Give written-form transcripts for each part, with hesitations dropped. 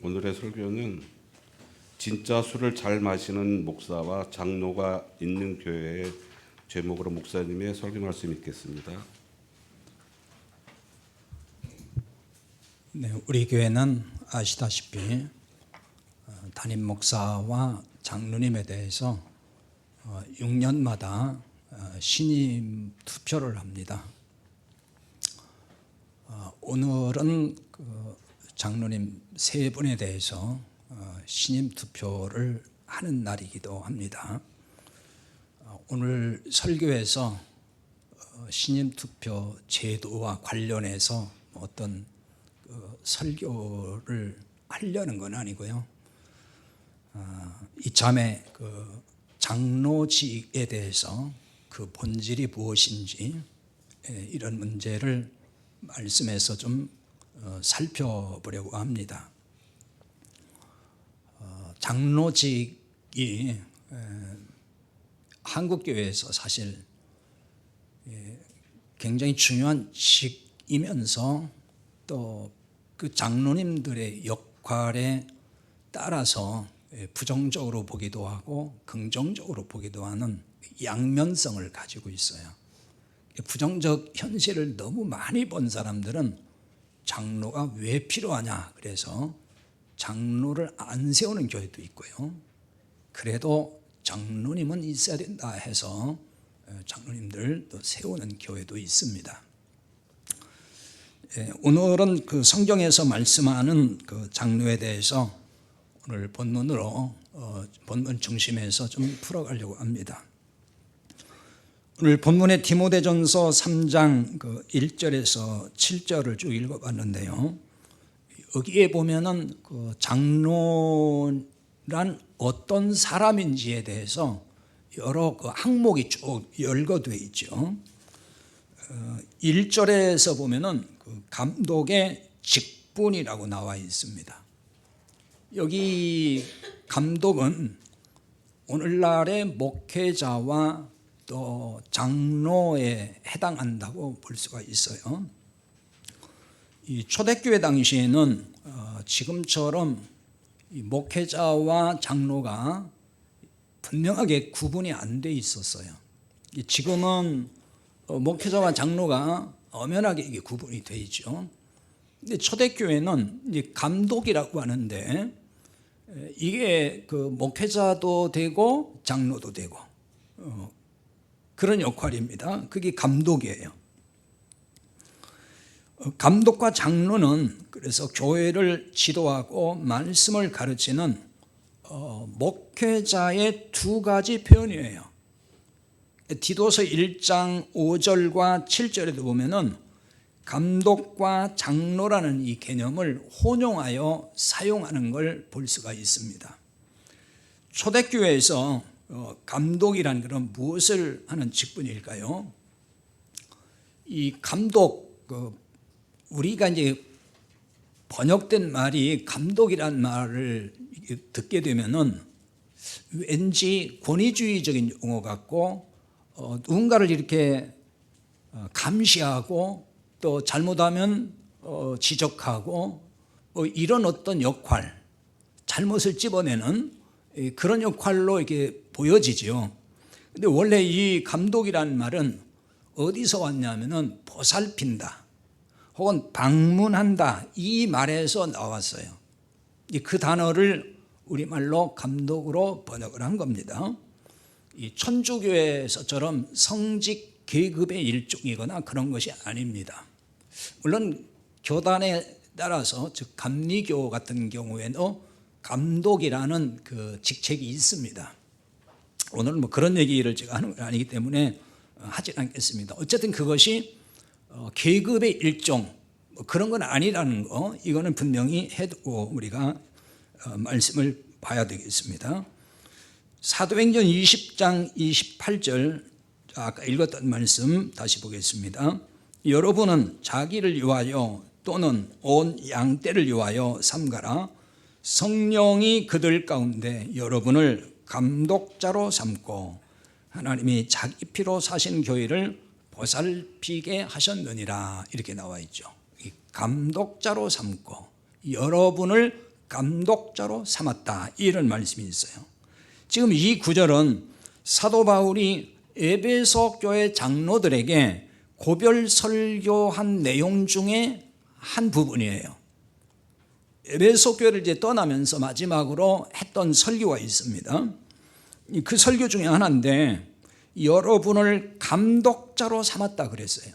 오늘의 설교는 진짜 술을 잘 마시는 목사와 장로가 있는 교회의 제목으로 목사님의 설교 말씀 읽겠습니다. 네, 우리 교회는 아시다시피 담임 목사와 장로님에 대해서 6년마다 신임 투표를 합니다. 오늘은 장로님 세 분에 대해서 신임 투표를 하는 날이기도 합니다. 오늘 설교에서 신임 투표 제도와 관련해서 어떤 설교를 하려는 건 아니고요. 이참에 장로직에 대해서 그 본질이 무엇인지 이런 문제를 말씀에서 좀 살펴보려고 합니다. 장로직이 한국교회에서 사실 굉장히 중요한 직이면서 또 그 장로님들의 역할에 따라서 부정적으로 보기도 하고 긍정적으로 보기도 하는 양면성을 가지고 있어요. 부정적 현실을 너무 많이 본 사람들은 장로가 왜 필요하냐, 그래서 장로를 안 세우는 교회도 있고요. 그래도 장로님은 있어야 된다 해서 장로님들 또 세우는 교회도 있습니다. 오늘은 그 성경에서 말씀하는 그 장로에 대해서 오늘 본문으로 본문 중심에서 좀 풀어가려고 합니다. 오늘 본문의 디모데전서 3장 1절에서 7절을 쭉 읽어봤는데요. 여기에 보면은 그 장로란 어떤 사람인지에 대해서 여러 그 항목이 쭉 열거되어 있죠. 1절에서 보면은 그 감독의 직분이라고 나와 있습니다. 여기 감독은 오늘날의 목회자와 또 장로에 해당한다고 볼 수가 있어요. 이 초대교회 당시에는 지금처럼 이 목회자와 장로가 분명하게 구분이 안 돼 있었어요. 지금은 목회자와 장로가 엄연하게 이게 구분이 돼 있죠. 근데 초대교회는 이제 감독이라고 하는데 이게 그 목회자도 되고 장로도 되고 그런 역할입니다. 그게 감독이에요. 감독과 장로는 그래서 교회를 지도하고 말씀을 가르치는 목회자의 두 가지 표현이에요. 디도서 1장 5절과 7절에도 보면은 감독과 장로라는 이 개념을 혼용하여 사용하는 걸 볼 수가 있습니다. 초대교회에서 감독이란 그런 무엇을 하는 직분일까요? 이 감독, 우리가 이제 번역된 말이 감독이란 말을 듣게 되면은 왠지 권위주의적인 용어 같고 누군가를 이렇게 감시하고 또 잘못하면 지적하고 이런 어떤 역할, 잘못을 찝어내는 그런 역할로 이렇게 보여지죠. 근데 원래 이 감독이라는 말은 어디서 왔냐면은 보살핀다 혹은 방문한다 이 말에서 나왔어요. 그 단어를 우리말로 감독으로 번역을 한 겁니다. 이 천주교에서처럼 성직 계급의 일종이거나 그런 것이 아닙니다. 물론 교단에 따라서 즉 감리교 같은 경우에도 감독이라는 그 직책이 있습니다. 오늘은 뭐 그런 얘기를 제가 하는 건 아니기 때문에 하지 않겠습니다. 어쨌든 그것이 계급의 일종 그런 건 아니라는 거, 이거는 분명히 해두고 우리가 말씀을 봐야 되겠습니다. 사도행전 20장 28절 아까 읽었던 말씀 다시 보겠습니다. 여러분은 자기를 위하여 또는 온 양떼를 위하여 삼가라. 성령이 그들 가운데 여러분을 감독자로 삼고 하나님이 자기 피로 사신 교회를 보살피게 하셨느니라 이렇게 나와 있죠. 감독자로 삼고 여러분을 감독자로 삼았다, 이런 말씀이 있어요. 지금 이 구절은 사도 바울이 에베소 교회 장로들에게 고별 설교한 내용 중에 한 부분이에요. 에베소 교회를 이제 떠나면서 마지막으로 했던 설교가 있습니다. 그 설교 중에 하나인데 여러분을 감독자로 삼았다 그랬어요.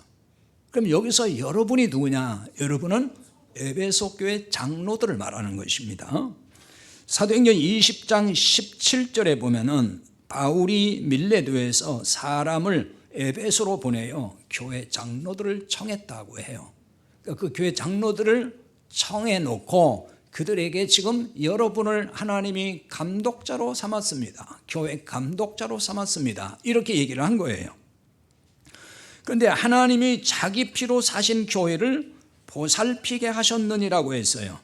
그럼 여기서 여러분이 누구냐? 여러분은 에베소 교회 장로들을 말하는 것입니다. 사도행전 20장 17절에 보면은 바울이 밀레도에서 사람을 에베소로 보내요. 교회 장로들을 청했다고 해요. 그러니까 그 교회 장로들을 청해 놓고 그들에게 지금 여러분을 하나님이 감독자로 삼았습니다. 교회 감독자로 삼았습니다. 이렇게 얘기를 한 거예요. 그런데 하나님이 자기 피로 사신 교회를 보살피게 하셨느니라고 했어요.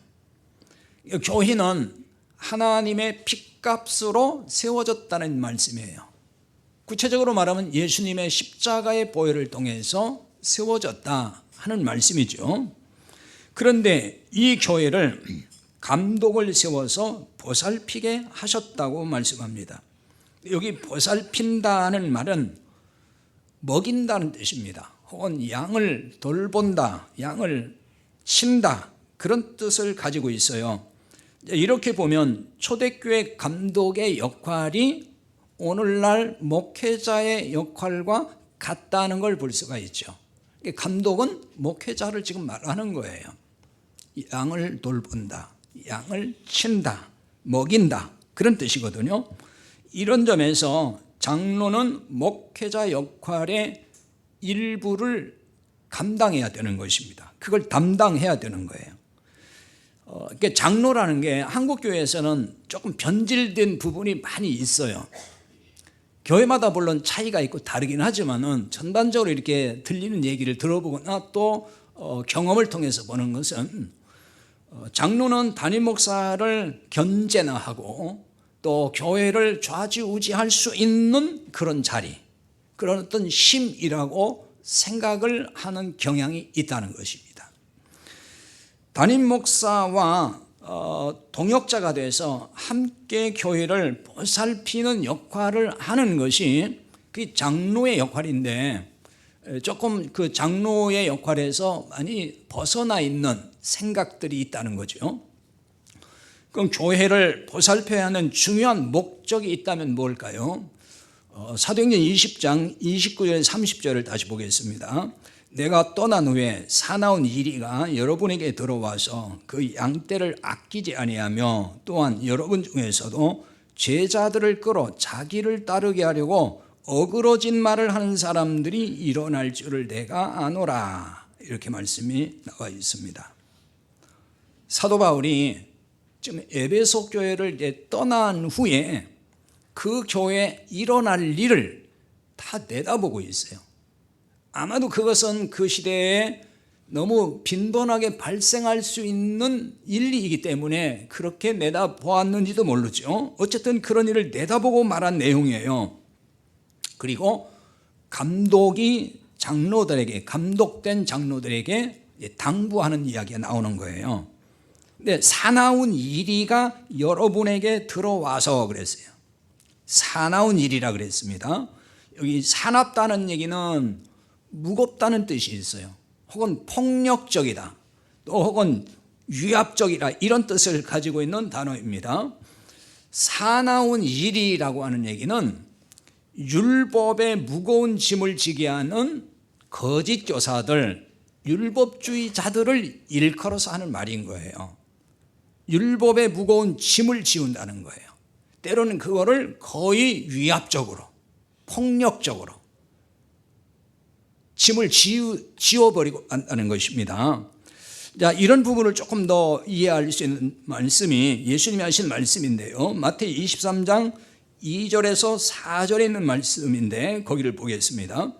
교회는 하나님의 핏값으로 세워졌다는 말씀이에요. 구체적으로 말하면 예수님의 십자가의 보혈을 통해서 세워졌다 하는 말씀이죠. 그런데 이 교회를 감독을 세워서 보살피게 하셨다고 말씀합니다. 여기 보살핀다는 말은 먹인다는 뜻입니다. 혹은 양을 돌본다, 양을 친다, 그런 뜻을 가지고 있어요. 이렇게 보면 초대교회 감독의 역할이 오늘날 목회자의 역할과 같다는 걸 볼 수가 있죠. 감독은 목회자를 지금 말하는 거예요. 양을 돌본다, 양을 친다, 먹인다, 그런 뜻이거든요. 이런 점에서 장로는 목회자 역할의 일부를 감당해야 되는 것입니다. 그걸 담당해야 되는 거예요. 그러니까 장로라는 게 한국 교회에서는 조금 변질된 부분이 많이 있어요. 교회마다 물론 차이가 있고 다르긴 하지만은 전반적으로 이렇게 들리는 얘기를 들어보거나 또 경험을 통해서 보는 것은 장로는 담임 목사를 견제나 하고 또 교회를 좌지우지할 수 있는 그런 자리, 그런 어떤 힘이라고 생각을 하는 경향이 있다는 것입니다. 담임 목사와 동역자가 돼서 함께 교회를 보살피는 역할을 하는 것이 그 장로의 역할인데 조금 그 장로의 역할에서 많이 벗어나 있는 생각들이 있다는 거죠. 그럼 교회를 보살펴야 하는 중요한 목적이 있다면 뭘까요? 사도행전 20장 29절 30절을 다시 보겠습니다. 내가 떠난 후에 사나운 이리가 여러분에게 들어와서 그 양떼를 아끼지 아니하며 또한 여러분 중에서도 제자들을 끌어 자기를 따르게 하려고 어그러진 말을 하는 사람들이 일어날 줄을 내가 아노라, 이렇게 말씀이 나와 있습니다. 사도 바울이 지금 에베소 교회를 이제 떠난 후에 그 교회에 일어날 일을 다 내다보고 있어요. 아마도 그것은 그 시대에 너무 빈번하게 발생할 수 있는 일이기 때문에 그렇게 내다보았는지도 모르죠. 어쨌든 그런 일을 내다보고 말한 내용이에요. 그리고 감독이 장로들에게, 감독된 장로들에게 당부하는 이야기가 나오는 거예요. 근데 사나운 이리가 여러분에게 들어와서 그랬어요. 사나운 일이라 그랬습니다. 여기 사납다는 얘기는 무겁다는 뜻이 있어요. 혹은 폭력적이다, 또 혹은 위압적이다, 이런 뜻을 가지고 있는 단어입니다. 사나운 일이라고 하는 얘기는 율법의 무거운 짐을 지게 하는 거짓 교사들, 율법주의자들을 일컬어서 하는 말인 거예요. 율법의 무거운 짐을 지운다는 거예요. 때로는 그거를 거의 위압적으로, 폭력적으로 짐을 지워버리고 한다는 것입니다. 자, 이런 부분을 조금 더 이해할 수 있는 말씀이 예수님이 하신 말씀인데요. 마태이 23장 2절에서 4절에 있는 말씀인데 거기를 보겠습니다.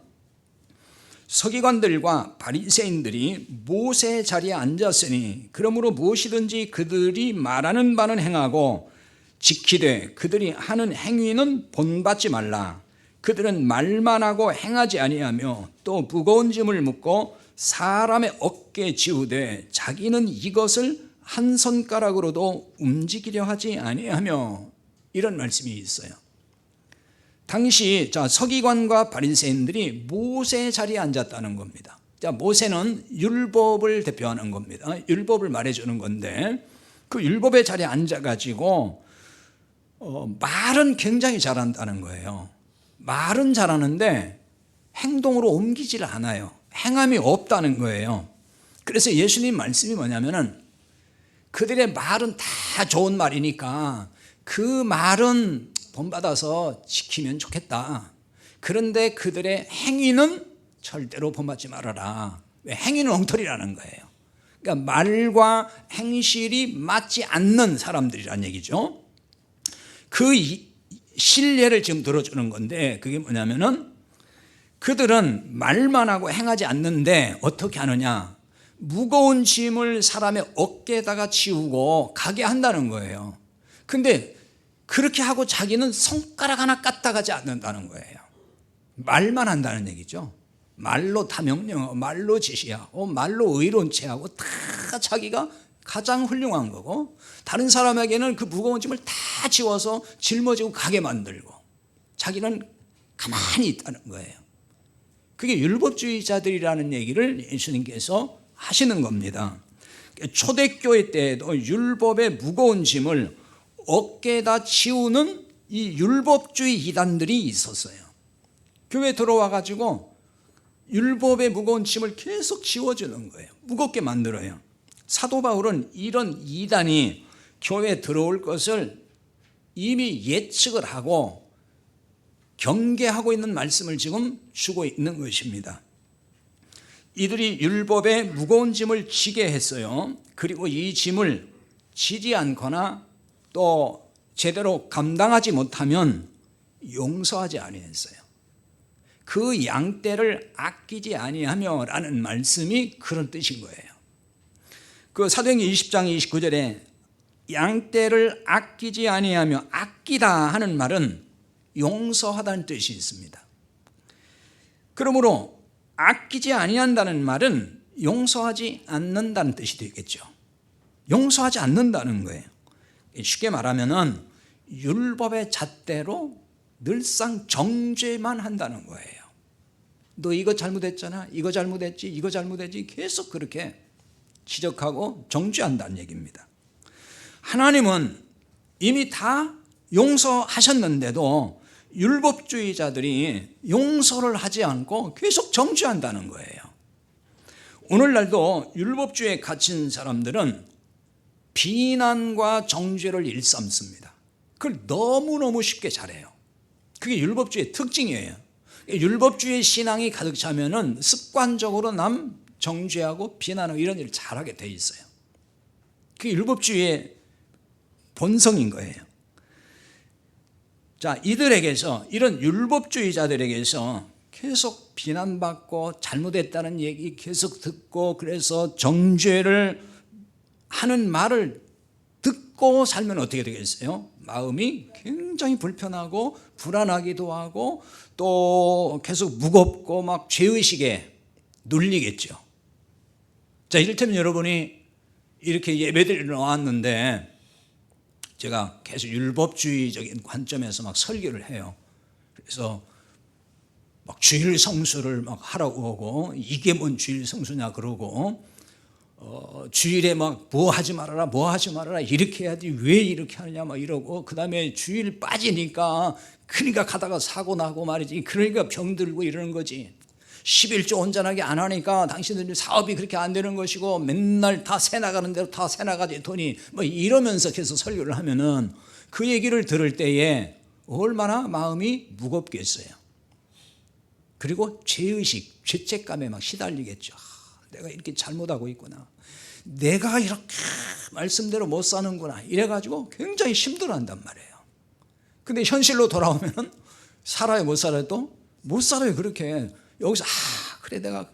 서기관들과 바리새인들이 모세의 자리에 앉았으니 그러므로 무엇이든지 그들이 말하는 바는 행하고 지키되 그들이 하는 행위는 본받지 말라. 그들은 말만 하고 행하지 아니하며 또 무거운 짐을 묻고 사람의 어깨에 지우되 자기는 이것을 한 손가락으로도 움직이려 하지 아니하며, 이런 말씀이 있어요. 당시 서기관과 바리새인들이 모세 자리에 앉았다는 겁니다. 모세는 율법을 대표하는 겁니다. 율법을 말해주는 건데, 그 율법의 자리에 앉아가지고 말은 굉장히 잘한다는 거예요. 말은 잘하는데 행동으로 옮기질 않아요. 행함이 없다는 거예요. 그래서 예수님 말씀이 뭐냐면은, 그들의 말은 다 좋은 말이니까 그 말은 본받아서 지키면 좋겠다. 그런데 그들의 행위는 절대로 본받지 말아라. 왜? 행위는 엉터리라는 거예요. 그러니까 말과 행실이 맞지 않는 사람들이란 얘기죠. 그 신뢰를 지금 들어주는 건데, 그게 뭐냐면은, 그들은 말만 하고 행하지 않는데 어떻게 하느냐, 무거운 짐을 사람의 어깨에다가 지우고 가게 한다는 거예요. 근데 그렇게 하고 자기는 손가락 하나 까딱하지 않는다는 거예요. 말만 한다는 얘기죠. 말로 다 명령하고 말로 지시하고 말로 의로운 체하고 다 자기가 가장 훌륭한 거고, 다른 사람에게는 그 무거운 짐을 다 지워서 짊어지고 가게 만들고 자기는 가만히 있다는 거예요. 그게 율법주의자들이라는 얘기를 예수님께서 하시는 겁니다. 초대교회 때에도 율법의 무거운 짐을 어깨에다 지우는 이 율법주의 이단들이 있었어요. 교회 들어와 가지고 율법의 무거운 짐을 계속 지워주는 거예요. 무겁게 만들어요. 사도 바울은 이런 이단이 교회에 들어올 것을 이미 예측을 하고 경계하고 있는 말씀을 지금 주고 있는 것입니다. 이들이 율법의 무거운 짐을 지게 했어요. 그리고 이 짐을 지지 않거나 또 제대로 감당하지 못하면 용서하지 아니했어요. 그 양떼를 아끼지 아니하며 라는 말씀이 그런 뜻인 거예요. 그 사도행전 20장 29절에 양떼를 아끼지 아니하며, 아끼다 하는 말은 용서하다는 뜻이 있습니다. 그러므로 아끼지 아니한다는 말은 용서하지 않는다는 뜻이 되겠죠. 용서하지 않는다는 거예요. 쉽게 말하면은 율법의 잣대로 늘상 정죄만 한다는 거예요. 너 이거 잘못했잖아, 이거 잘못했지, 이거 잘못했지, 계속 그렇게 지적하고 정죄한다는 얘기입니다. 하나님은 이미 다 용서하셨는데도 율법주의자들이 용서를 하지 않고 계속 정죄한다는 거예요. 오늘날도 율법주의에 갇힌 사람들은 비난과 정죄를 일삼습니다. 그걸 너무너무 쉽게 잘해요. 그게 율법주의의 특징이에요. 율법주의 신앙이 가득 차면은 습관적으로 남 정죄하고 비난하고 이런 일을 잘하게 돼 있어요. 그게 율법주의의 본성인 거예요. 자, 이들에게서, 이런 율법주의자들에게서 계속 비난받고 잘못했다는 얘기 계속 듣고, 그래서 정죄를 하는 말을 듣고 살면 어떻게 되겠어요? 마음이 굉장히 불편하고 불안하기도 하고 또 계속 무겁고 막 죄의식에 눌리겠죠. 자, 이를테면 여러분이 이렇게 예배드리러 나왔는데 제가 계속 율법주의적인 관점에서 막 설교를 해요. 그래서 막 주일 성수를 막 하라고 하고, 이게 뭔 주일 성수냐 그러고, 주일에 막 뭐 하지 말아라, 뭐 하지 말아라, 이렇게 해야지 왜 이렇게 하느냐 막 이러고, 그 다음에 주일 빠지니까 그러니까 가다가 사고 나고 말이지, 그러니까 병들고 이러는 거지. 11조 온전하게 안 하니까 당신들 사업이 그렇게 안 되는 것이고, 맨날 다 새 나가는 대로 다 새 나가지 돈이, 뭐 이러면서 계속 설교를 하면은 그 얘기를 들을 때에 얼마나 마음이 무겁겠어요. 그리고 죄의식, 죄책감에 막 시달리겠죠. 내가 이렇게 잘못하고 있구나, 내가 이렇게 말씀대로 못 사는구나, 이래가지고 굉장히 힘들어한단 말이에요. 근데 현실로 돌아오면 살아요 못 살아요? 또 못 살아요. 그렇게 여기서 그래 내가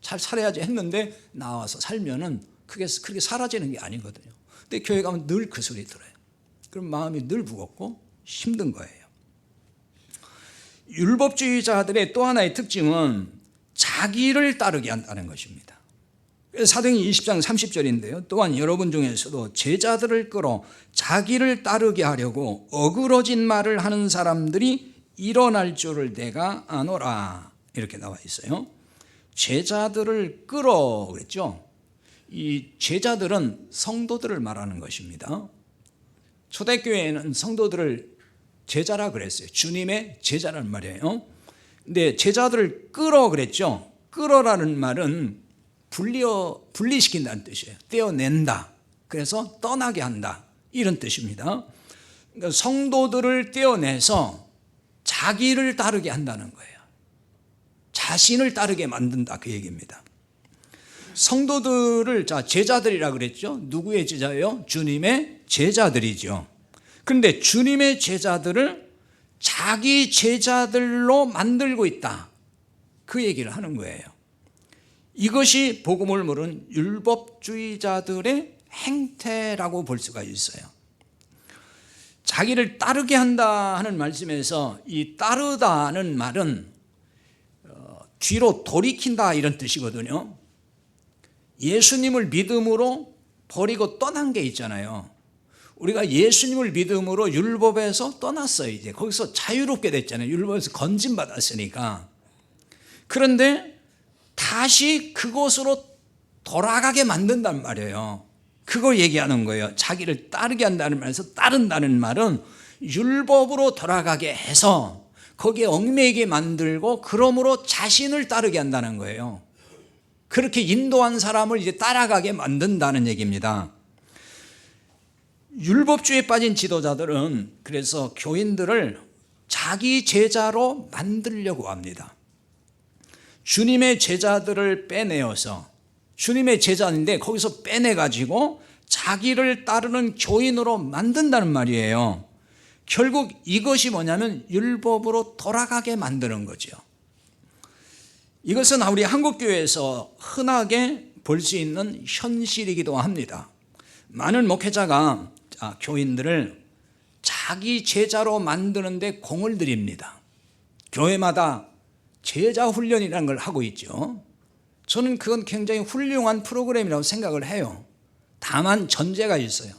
잘 살아야지 했는데 나와서 살면은 그게 사라지는 게 아니거든요. 근데 교회 가면 늘 그 소리 들어요. 그럼 마음이 늘 무겁고 힘든 거예요. 율법주의자들의 또 하나의 특징은 자기를 따르게 한다는 것입니다. 사도행전 20장 30절인데요. 또한 여러분 중에서도 제자들을 끌어 자기를 따르게 하려고 어그러진 말을 하는 사람들이 일어날 줄을 내가 아노라. 이렇게 나와 있어요. 제자들을 끌어 그랬죠. 이 제자들은 성도들을 말하는 것입니다. 초대교회에는 성도들을 제자라 그랬어요. 주님의 제자란 말이에요. 근데 제자들을 끌어 그랬죠. 끌어라는 말은 분리시킨다는 뜻이에요. 떼어낸다. 그래서 떠나게 한다. 이런 뜻입니다. 그러니까 성도들을 떼어내서 자기를 따르게 한다는 거예요. 자신을 따르게 만든다. 그 얘기입니다. 성도들을 제자들이라 그랬죠. 누구의 제자예요? 주님의 제자들이죠. 그런데 주님의 제자들을 자기 제자들로 만들고 있다. 그 얘기를 하는 거예요. 이것이 복음을 모르는 율법주의자들의 행태라고 볼 수가 있어요. 자기를 따르게 한다 하는 말씀에서 이 따르다는 말은 뒤로 돌이킨다 이런 뜻이거든요. 예수님을 믿음으로 버리고 떠난 게 있잖아요. 우리가 예수님을 믿음으로 율법에서 떠났어요. 이제 거기서 자유롭게 됐잖아요. 율법에서 건진받았으니까. 그런데 다시 그곳으로 돌아가게 만든단 말이에요. 그걸 얘기하는 거예요. 자기를 따르게 한다는 말에서 따른다는 말은 율법으로 돌아가게 해서 거기에 얽매이게 만들고 그러므로 자신을 따르게 한다는 거예요. 그렇게 인도한 사람을 이제 따라가게 만든다는 얘기입니다. 율법주의에 빠진 지도자들은 그래서 교인들을 자기 제자로 만들려고 합니다. 주님의 제자들을 빼내어서 주님의 제자인데 거기서 빼내가지고 자기를 따르는 교인으로 만든다는 말이에요. 결국 이것이 뭐냐면 율법으로 돌아가게 만드는 거죠. 이것은 우리 한국교회에서 흔하게 볼 수 있는 현실이기도 합니다. 많은 목회자가 교인들을 자기 제자로 만드는데 공을 들입니다. 교회마다 제자 훈련이라는 걸 하고 있죠. 저는 그건 굉장히 훌륭한 프로그램이라고 생각을 해요. 다만 전제가 있어요.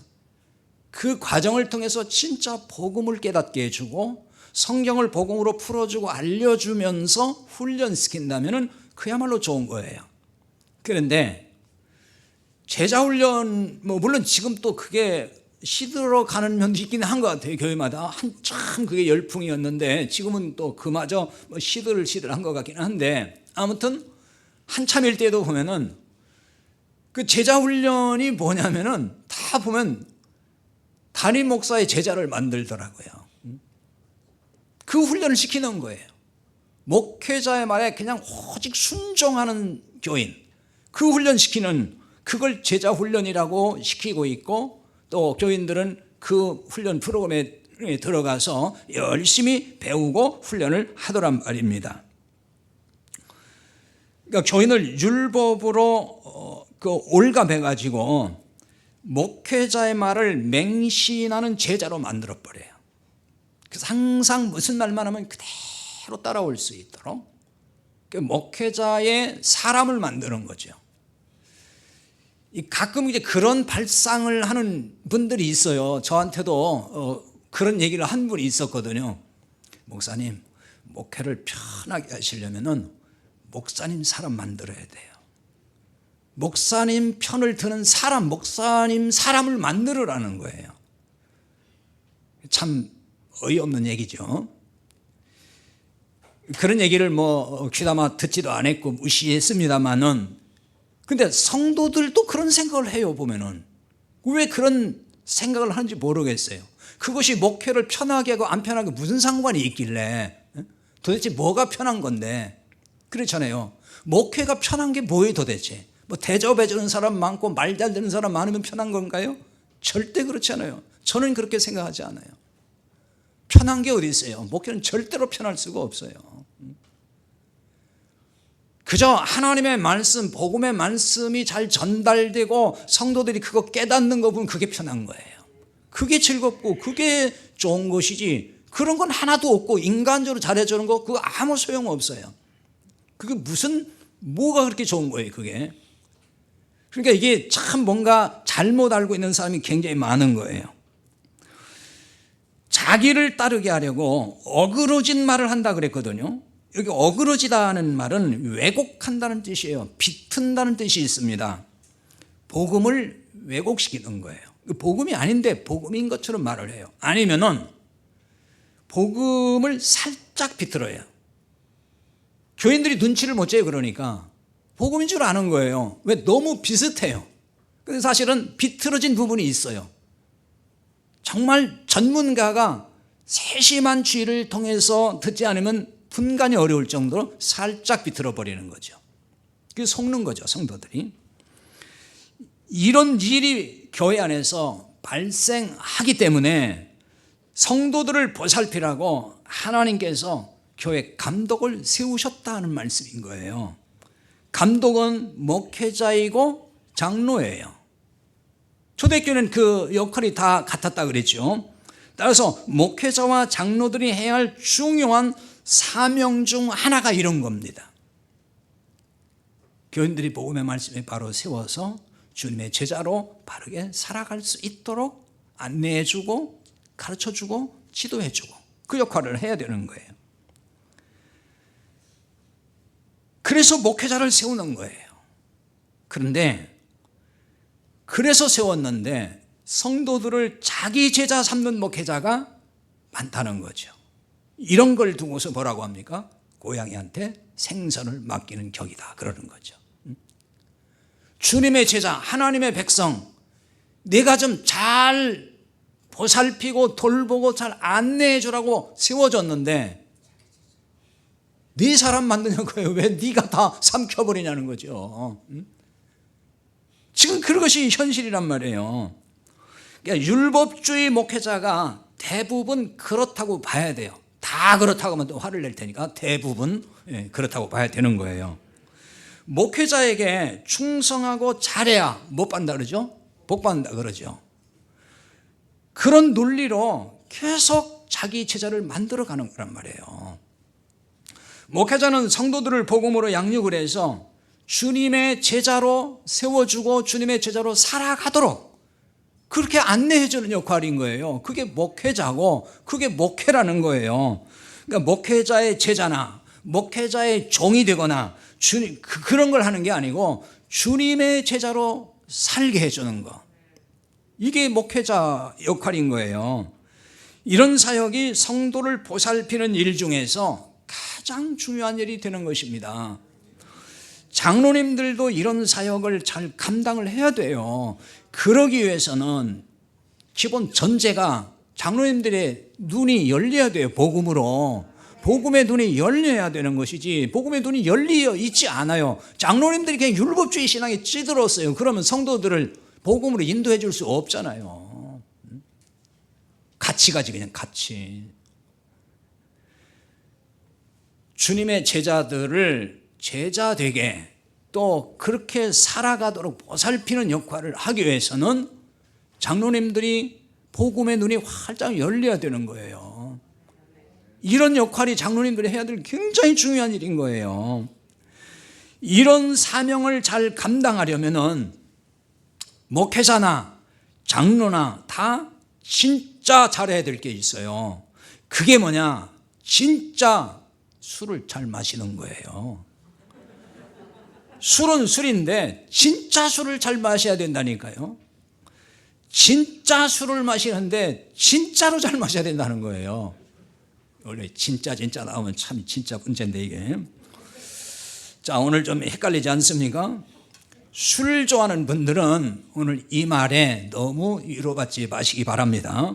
그 과정을 통해서 진짜 복음을 깨닫게 해주고 성경을 복음으로 풀어주고 알려주면서 훈련시킨다면 그야말로 좋은 거예요. 그런데 제자 훈련 물론 지금 또 그게 시들어 가는 면도 있긴 한 것 같아요. 교회마다 한참 그게 열풍이었는데 지금은 또 그마저 시들한 것 같긴 한데 아무튼 한참일 때도 보면은 그 제자 훈련이 뭐냐면은 다 보면 담임 목사의 제자를 만들더라고요. 그 훈련을 시키는 거예요. 목회자의 말에 그냥 오직 순종하는 교인, 그 훈련시키는 그걸 제자 훈련이라고 시키고 있고 또 교인들은 그 훈련 프로그램에 들어가서 열심히 배우고 훈련을 하더란 말입니다. 그러니까 교인을 율법으로 올가매가지고 목회자의 말을 맹신하는 제자로 만들어버려요. 그래서 항상 무슨 말만 하면 그대로 따라올 수 있도록 목회자의 사람을 만드는 거죠. 가끔 이제 그런 발상을 하는 분들이 있어요. 저한테도 그런 얘기를 한 분이 있었거든요. 목사님, 목회를 편하게 하시려면은 목사님 사람 만들어야 돼요. 목사님 편을 드는 사람, 목사님 사람을 만들으라는 거예요. 참 어이없는 얘기죠. 그런 얘기를 귀담아 듣지도 않았고 무시했습니다만은 근데 성도들도 그런 생각을 해요. 보면은 왜 그런 생각을 하는지 모르겠어요. 그것이 목회를 편하게 하고 안 편하게 무슨 상관이 있길래 도대체 뭐가 편한 건데 그렇잖아요. 목회가 편한 게 뭐예요 도대체? 대접해 주는 사람 많고 말 잘 듣는 사람 많으면 편한 건가요? 절대 그렇지 않아요. 저는 그렇게 생각하지 않아요. 편한 게 어디 있어요? 목회는 절대로 편할 수가 없어요. 그저 하나님의 말씀, 복음의 말씀이 잘 전달되고 성도들이 그거 깨닫는 거 보면 그게 편한 거예요. 그게 즐겁고 그게 좋은 것이지 그런 건 하나도 없고 인간적으로 잘해주는 거 그거 아무 소용없어요. 그게 뭐가 그렇게 좋은 거예요 그게. 그러니까 이게 참 뭔가 잘못 알고 있는 사람이 굉장히 많은 거예요. 자기를 따르게 하려고 어그러진 말을 한다 그랬거든요. 여기 어그러지다는 말은 왜곡한다는 뜻이에요. 비튼다는 뜻이 있습니다. 복음을 왜곡시키는 거예요. 복음이 아닌데 복음인 것처럼 말을 해요. 아니면은 복음을 살짝 비틀어요. 교인들이 눈치를 못 채요. 그러니까 복음인 줄 아는 거예요. 왜? 너무 비슷해요. 근데 사실은 비틀어진 부분이 있어요. 정말 전문가가 세심한 주의를 통해서 듣지 않으면 분간이 어려울 정도로 살짝 비틀어 버리는 거죠. 그게 속는 거죠, 성도들이. 이런 일이 교회 안에서 발생하기 때문에 성도들을 보살피라고 하나님께서 교회 감독을 세우셨다는 말씀인 거예요. 감독은 목회자이고 장로예요. 초대교회는 그 역할이 다 같았다 그랬죠. 따라서 목회자와 장로들이 해야 할 중요한 사명 중 하나가 이런 겁니다. 교인들이 복음의 말씀에 바로 세워서 주님의 제자로 바르게 살아갈 수 있도록 안내해주고 가르쳐주고 지도해주고 그 역할을 해야 되는 거예요. 그래서 목회자를 세우는 거예요. 그런데 그래서 세웠는데 성도들을 자기 제자 삼는 목회자가 많다는 거죠. 이런 걸 두고서 뭐라고 합니까? 고양이한테 생선을 맡기는 격이다 그러는 거죠. 주님의 제자, 하나님의 백성, 내가 좀 잘 보살피고 돌보고 잘 안내해 주라고 세워줬는데 네 사람 만드냐고요. 왜 네가 다 삼켜버리냐는 거죠. 지금 그것이 현실이란 말이에요. 그러니까 율법주의 목회자가 대부분 그렇다고 봐야 돼요. 다 그렇다고 하면 또 화를 낼 테니까 대부분 그렇다고 봐야 되는 거예요. 목회자에게 충성하고 잘해야 못 받는다 그러죠? 복 받는다 그러죠. 그런 논리로 계속 자기 제자를 만들어가는 거란 말이에요. 목회자는 성도들을 복음으로 양육을 해서 주님의 제자로 세워주고 주님의 제자로 살아가도록 그렇게 안내해주는 역할인 거예요. 그게 목회자고 그게 목회라는 거예요. 그러니까 목회자의 제자나 목회자의 종이 되거나 주님, 그런 걸 하는 게 아니고 주님의 제자로 살게 해주는 거. 이게 목회자 역할인 거예요. 이런 사역이 성도를 보살피는 일 중에서 가장 중요한 일이 되는 것입니다. 장로님들도 이런 사역을 잘 감당을 해야 돼요. 그러기 위해서는 기본 전제가 장로님들의 눈이 열려야 돼요. 복음으로. 복음의 눈이 열려야 되는 것이지 복음의 눈이 열려 있지 않아요. 장로님들이 그냥 율법주의 신앙에 찌들었어요. 그러면 성도들을 복음으로 인도해 줄 수 없잖아요. 같이 가지 그냥 같이. 주님의 제자들을 제자 되게 또 그렇게 살아가도록 보살피는 역할을 하기 위해서는 장로님들이 복음의 눈이 활짝 열려야 되는 거예요. 이런 역할이 장로님들이 해야 될 굉장히 중요한 일인 거예요. 이런 사명을 잘 감당하려면은 목회자나 장로나 다 진짜 잘해야 될 게 있어요. 그게 뭐냐? 진짜 술을 잘 마시는 거예요. 술은 술인데 진짜 술을 잘 마셔야 된다니까요. 진짜 술을 마시는데 진짜로 잘 마셔야 된다는 거예요. 원래 진짜 나오면 참 진짜 문제인데 이게. 자, 오늘 좀 헷갈리지 않습니까? 술 좋아하는 분들은 오늘 이 말에 너무 위로받지 마시기 바랍니다.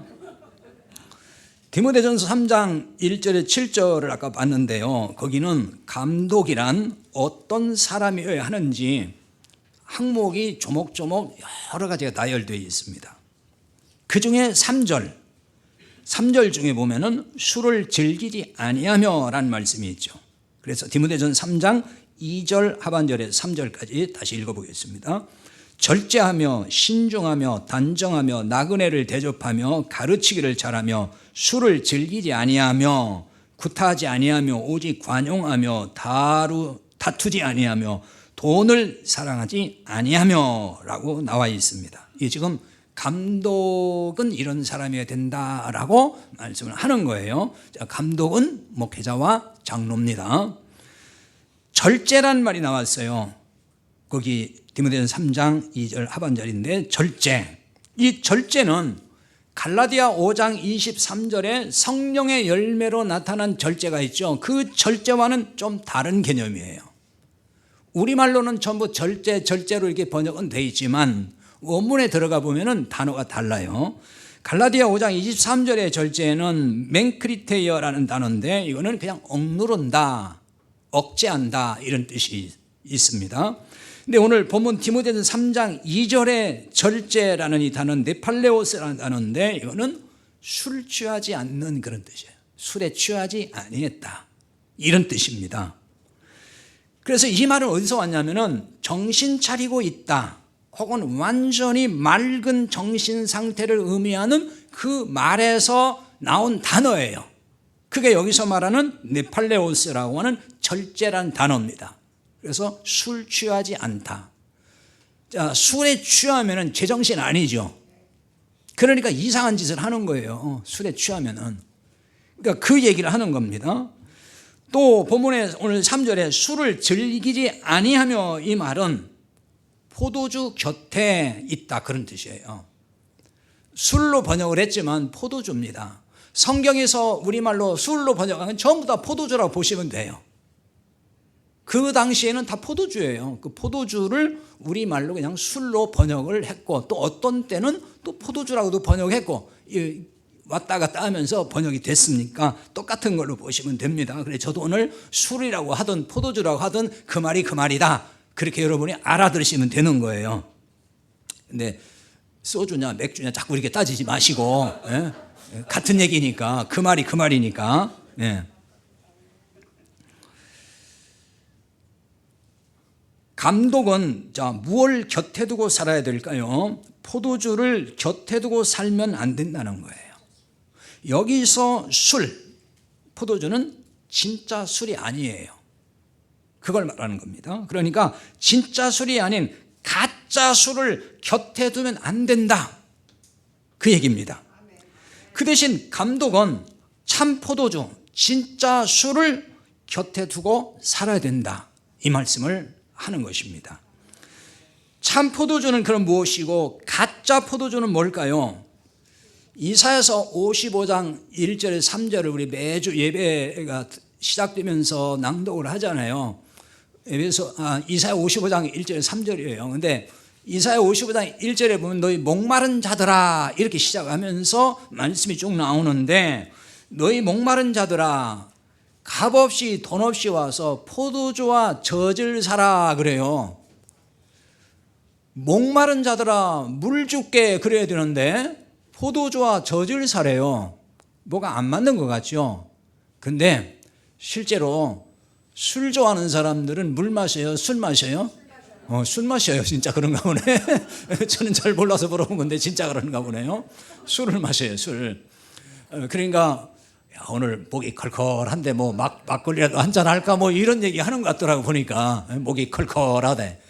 디모데전서 3장 1절에 7절을 아까 봤는데요. 거기는 감독이란 어떤 사람이어야 하는지 항목이 조목조목 여러 가지가 나열되어 있습니다. 그 중에 3절 중에 보면은 술을 즐기지 아니하며 라는 말씀이 있죠. 그래서 디모데전서 3장 2절 하반절에 3절까지 다시 읽어보겠습니다. 절제하며 신중하며 단정하며 나그네를 대접하며 가르치기를 잘하며 술을 즐기지 아니하며 구타하지 아니하며 오직 관용하며 다투지 아니하며 돈을 사랑하지 아니하며라고 나와 있습니다. 이 지금 감독은 이런 사람이어야 된다라고 말씀을 하는 거예요. 자, 감독은 목회자와 장로입니다. 절제란 말이 나왔어요. 거기 디모데전서 3장 2절 하반절인데 절제. 이 절제는 갈라디아 5장 23절에 성령의 열매로 나타난 절제가 있죠. 그 절제와는 좀 다른 개념이에요. 우리말로는 전부 절제로 이렇게 번역은 되어 있지만 원문에 들어가 보면은 단어가 달라요. 갈라디아 5장 23절의 절제는 맹크리테이어라는 단어인데 이거는 그냥 억누른다, 억제한다 이런 뜻이 있습니다. 근데 오늘 본문 디모데전서 3장 2절의 절제라는 이 단어는 네팔레오스라는 단어인데 이거는 술 취하지 않는 그런 뜻이에요. 술에 취하지 아니했다 이런 뜻입니다. 그래서 이 말은 어디서 왔냐면은 정신 차리고 있다 혹은 완전히 맑은 정신 상태를 의미하는 그 말에서 나온 단어예요. 그게 여기서 말하는 네팔레오스라고 하는 절제란 단어입니다. 그래서 술 취하지 않다. 자, 술에 취하면은 제정신 아니죠. 그러니까 이상한 짓을 하는 거예요. 술에 취하면은. 그러니까 그 얘기를 하는 겁니다. 또 본문에 오늘 3절에 술을 즐기지 아니하며 이 말은 포도주 곁에 있다 그런 뜻이에요. 술로 번역을 했지만 포도주입니다. 성경에서 우리말로 술로 번역한 건 전부 다 포도주라고 보시면 돼요. 그 당시에는 다 포도주예요. 그 포도주를 우리말로 그냥 술로 번역을 했고 또 어떤 때는 또 포도주라고도 번역했고 왔다 갔다 하면서 번역이 됐으니까 똑같은 걸로 보시면 됩니다. 그래서 저도 오늘 술이라고 하든 포도주라고 하든 그 말이 그 말이다. 그렇게 여러분이 알아들으시면 되는 거예요. 근데 소주냐 맥주냐 자꾸 이렇게 따지지 마시고 예? 같은 얘기니까 그 말이 그 말이니까 예. 감독은 자 무엇을 곁에 두고 살아야 될까요? 포도주를 곁에 두고 살면 안 된다는 거예요. 여기서 술, 포도주는 진짜 술이 아니에요. 그걸 말하는 겁니다. 그러니까 진짜 술이 아닌 가짜 술을 곁에 두면 안 된다. 그 얘기입니다. 그 대신 감독은 참 포도주, 진짜 술을 곁에 두고 살아야 된다. 이 말씀을 하는 것입니다. 참 포도주는 그럼 무엇이고 가짜 포도주는 뭘까요? 이사야서 55장 1절에 3절을 우리 매주 예배가 시작되면서 낭독을 하잖아요. 이사야 55장 1절에 3절이에요. 근데 이사야 55장 1절에 보면 너희 목마른 자들아 이렇게 시작하면서 말씀이 쭉 나오는데 너희 목마른 자들아 값 없이 돈 없이 와서 포도주와 젖을 사라 그래요. 목마른 자들아 물 줄게 그래야 되는데 포도주와 젖을 사래요. 뭐가 안 맞는 것 같죠? 근데 실제로 술 좋아하는 사람들은 물 마셔요? 술 마셔요? 술 마셔요. 진짜 그런가 보네. 저는 잘 몰라서 물어본 건데 진짜 그런가 보네요. 술을 마셔요. 술. 그러니까 야, 오늘 목이 컬컬한데 뭐 막걸리라도 한잔 할까 뭐 이런 얘기 하는 것 같더라고 보니까 목이 컬컬하대.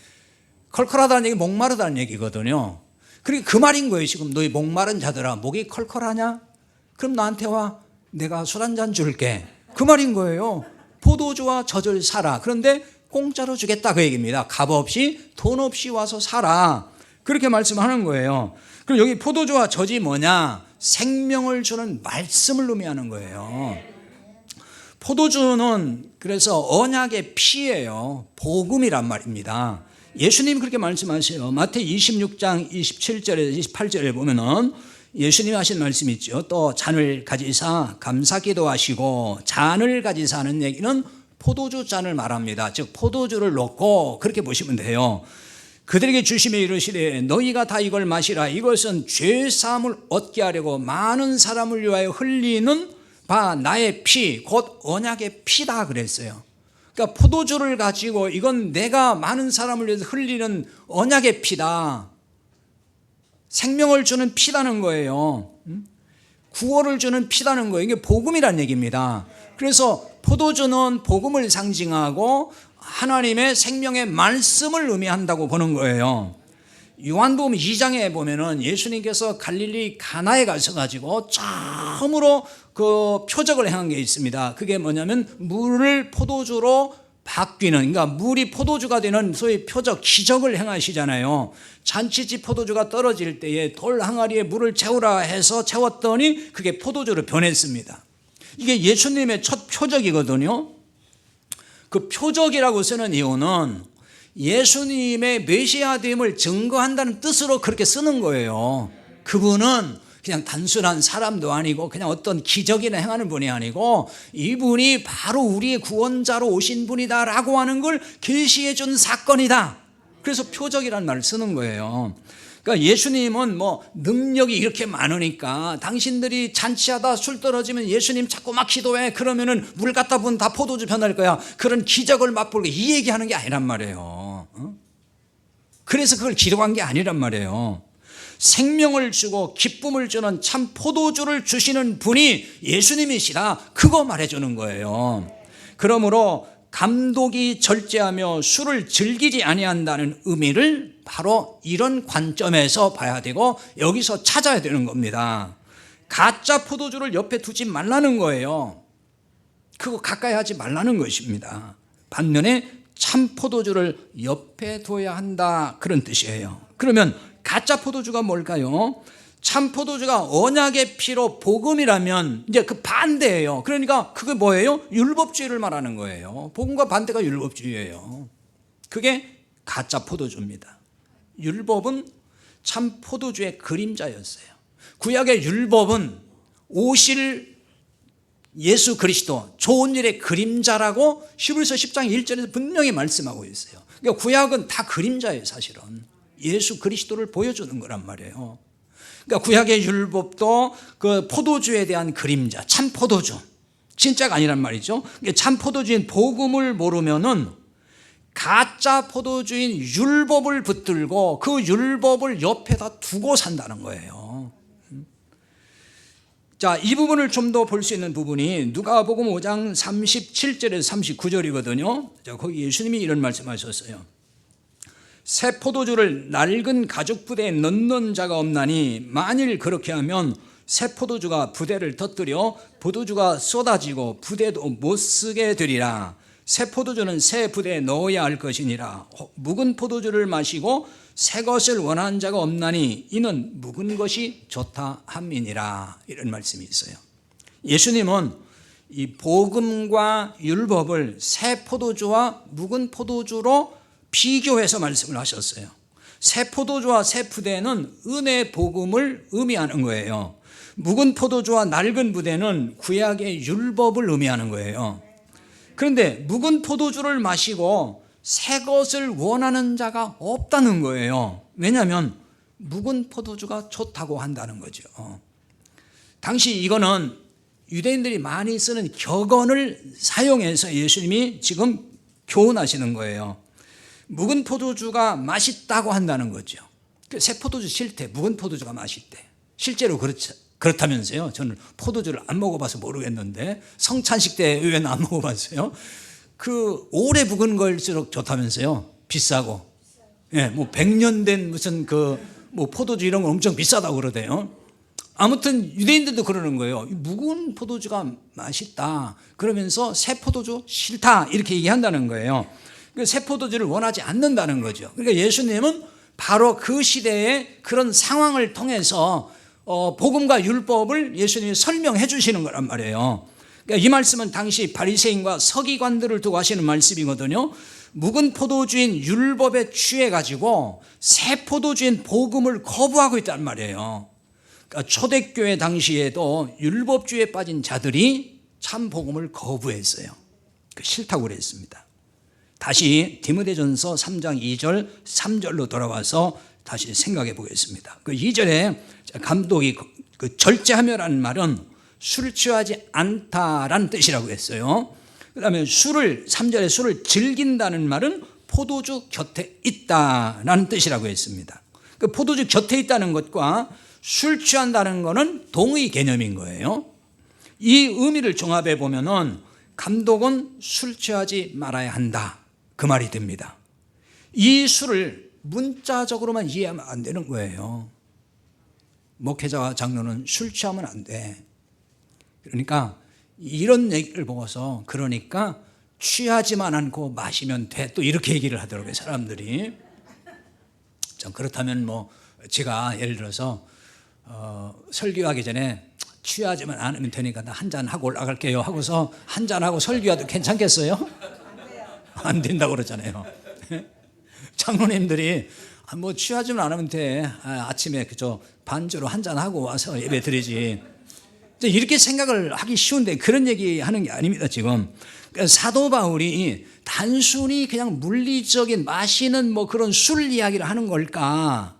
컬컬하다는 얘기 목마르다는 얘기거든요. 그러니까 그 말인 거예요. 지금 너희 목마른 자들아 목이 컬컬하냐? 그럼 나한테 와. 내가 술 한잔 줄게. 그 말인 거예요. 포도주와 젖을 사라. 그런데 공짜로 주겠다 그 얘기입니다. 값 없이 돈 없이 와서 사라. 그렇게 말씀하는 거예요. 그럼 여기 포도주와 젖이 뭐냐? 생명을 주는 말씀을 의미하는 거예요. 포도주는 그래서 언약의 피예요. 복음이란 말입니다. 예수님이 그렇게 말씀하세요. 마태이 26장 27절에서 28절에 보면은 예수님이 하신 말씀이 있죠. 또 잔을 가지사 감사 기도하시고 잔을 가지사 하는 얘기는 포도주 잔을 말합니다. 즉 포도주를 놓고 그렇게 보시면 돼요. 그들에게 주시며 이르시되 너희가 다 이걸 마시라. 이것은 죄 사함을 얻게 하려고 많은 사람을 위하여 흘리는 바 나의 피 곧 언약의 피다 그랬어요. 그러니까 포도주를 가지고 이건 내가 많은 사람을 위해서 흘리는 언약의 피다. 생명을 주는 피라는 거예요. 구원을 주는 피라는 거예요. 이게 복음이란 얘기입니다. 그래서 포도주는 복음을 상징하고 하나님의 생명의 말씀을 의미한다고 보는 거예요. 요한복음 2장에 보면은 예수님께서 갈릴리 가나에 가셔가지고 처음으로 그 표적을 행한 게 있습니다. 그게 뭐냐면 물을 포도주로 바뀌는, 그러니까 물이 포도주가 되는 소위 표적, 기적을 행하시잖아요. 잔치집 포도주가 떨어질 때에 돌 항아리에 물을 채우라 해서 채웠더니 그게 포도주로 변했습니다. 이게 예수님의 첫 표적이거든요. 그 표적이라고 쓰는 이유는 예수님의 메시아됨을 증거한다는 뜻으로 그렇게 쓰는 거예요. 그분은 그냥 단순한 사람도 아니고 그냥 어떤 기적이나 행하는 분이 아니고 이분이 바로 우리의 구원자로 오신 분이다라고 하는 걸 계시해 준 사건이다. 그래서 표적이라는 말을 쓰는 거예요. 그러니까 예수님은 뭐 능력이 이렇게 많으니까 당신들이 잔치하다 술 떨어지면 예수님 자꾸 막 기도해, 그러면은 물 갖다 부으면 다 포도주 변할 거야, 그런 기적을 맛보게, 이 얘기하는 게 아니란 말이에요. 그래서 그걸 기록한 게 아니란 말이에요. 생명을 주고 기쁨을 주는 참 포도주를 주시는 분이 예수님이시라, 그거 말해주는 거예요. 그러므로 감독이 절제하며 술을 즐기지 아니한다는 의미를 바로 이런 관점에서 봐야 되고 여기서 찾아야 되는 겁니다. 가짜 포도주를 옆에 두지 말라는 거예요. 그거 가까이 하지 말라는 것입니다. 반면에 참 포도주를 옆에 둬야 한다, 그런 뜻이에요. 그러면 가짜 포도주가 뭘까요? 참 포도주가 언약의 피로 복음이라면 이제 그 반대예요. 그러니까 그게 뭐예요? 율법주의를 말하는 거예요. 복음과 반대가 율법주의예요. 그게 가짜 포도주입니다. 율법은 참 포도주의 그림자였어요. 구약의 율법은 오실 예수 그리스도, 좋은 일의 그림자라고 히브리서 10장 1절에서 분명히 말씀하고 있어요. 그러니까 구약은 다 그림자예요. 사실은 예수 그리스도를 보여주는 거란 말이에요. 그러니까 구약의 율법도 그 포도주에 대한 그림자, 참 포도주, 진짜가 아니란 말이죠. 참 포도주인 복음을 모르면은 가짜 포도주인 율법을 붙들고 그 율법을 옆에다 두고 산다는 거예요. 자, 이 부분을 좀 더 볼 수 있는 부분이 누가복음 5장 37절에서 39절이거든요. 자, 거기 예수님이 이런 말씀하셨어요. 새 포도주를 낡은 가죽 부대에 넣는 자가 없나니 만일 그렇게 하면 새 포도주가 부대를 터뜨려 포도주가 쏟아지고 부대도 못 쓰게 되리라. 새 포도주는 새 부대에 넣어야 할 것이니라. 묵은 포도주를 마시고 새 것을 원하는 자가 없나니 이는 묵은 것이 좋다 함이니라. 이런 말씀이 있어요. 예수님은 이 복음과 율법을 새 포도주와 묵은 포도주로 비교해서 말씀을 하셨어요. 새 포도주와 새 부대는 은혜 복음을 의미하는 거예요. 묵은 포도주와 낡은 부대는 구약의 율법을 의미하는 거예요. 그런데 묵은 포도주를 마시고 새 것을 원하는 자가 없다는 거예요. 왜냐하면 묵은 포도주가 좋다고 한다는 거죠. 당시 이거는 유대인들이 많이 쓰는 격언을 사용해서 예수님이 지금 교훈하시는 거예요. 묵은 포도주가 맛있다고 한다는 거죠. 새 포도주 싫대, 묵은 포도주가 맛있대. 실제로 그렇다면서요. 저는 포도주를 안 먹어봐서 모르겠는데 성찬식 때 의외는 안 먹어봤어요. 그 오래 묵은 걸수록 좋다면서요. 비싸고, 예, 뭐 100년 된 무슨 뭐 포도주 이런 거 엄청 비싸다고 그러대요. 아무튼 유대인들도 그러는 거예요. 묵은 포도주가 맛있다 그러면서 새 포도주 싫다 이렇게 얘기한다는 거예요. 새 포도주를 원하지 않는다는 거죠. 그러니까 예수님은 바로 그 시대의 그런 상황을 통해서 복음과 율법을 예수님이 설명해 주시는 거란 말이에요. 그러니까 이 말씀은 당시 바리새인과 서기관들을 두고 하시는 말씀이거든요. 묵은 포도주인 율법에 취해가지고 새 포도주인 복음을 거부하고 있단 말이에요. 그러니까 초대교회 당시에도 율법주의에 빠진 자들이 참 복음을 거부했어요. 싫다고 그랬습니다. 다시 디모데전서 3장 2절 3절로 돌아와서 다시 생각해 보겠습니다. 그 2절에 감독이 그 절제하며라는 말은 술 취하지 않다라는 뜻이라고 했어요. 그 다음에 3절에 술을 즐긴다는 말은 포도주 곁에 있다라는 뜻이라고 했습니다. 그 포도주 곁에 있다는 것과 술 취한다는 것은 동의 개념인 거예요. 이 의미를 종합해 보면은 감독은 술 취하지 말아야 한다, 그 말이 됩니다. 이 수를 문자적으로만 이해하면 안 되는 거예요. 목회자와 장로는 술 취하면 안 돼. 그러니까 이런 얘기를 보고서 그러니까 취하지만 않고 마시면 돼. 또 이렇게 얘기를 하더라고요, 사람들이. 그렇다면 뭐 제가 예를 들어서 설교하기 전에 취하지만 않으면 되니까 나 한 잔 하고 올라갈게요 하고서 한 잔 하고 설교해도 괜찮겠어요? 안 된다고 그러잖아요. 장로님들이 뭐 취하지만 않으면 돼. 아침에 그저 반주로 한 잔 하고 와서 예배 드리지. 이렇게 생각을 하기 쉬운데 그런 얘기 하는 게 아닙니다, 지금. 사도 바울이 단순히 그냥 물리적인 마시는 뭐 그런 술 이야기를 하는 걸까?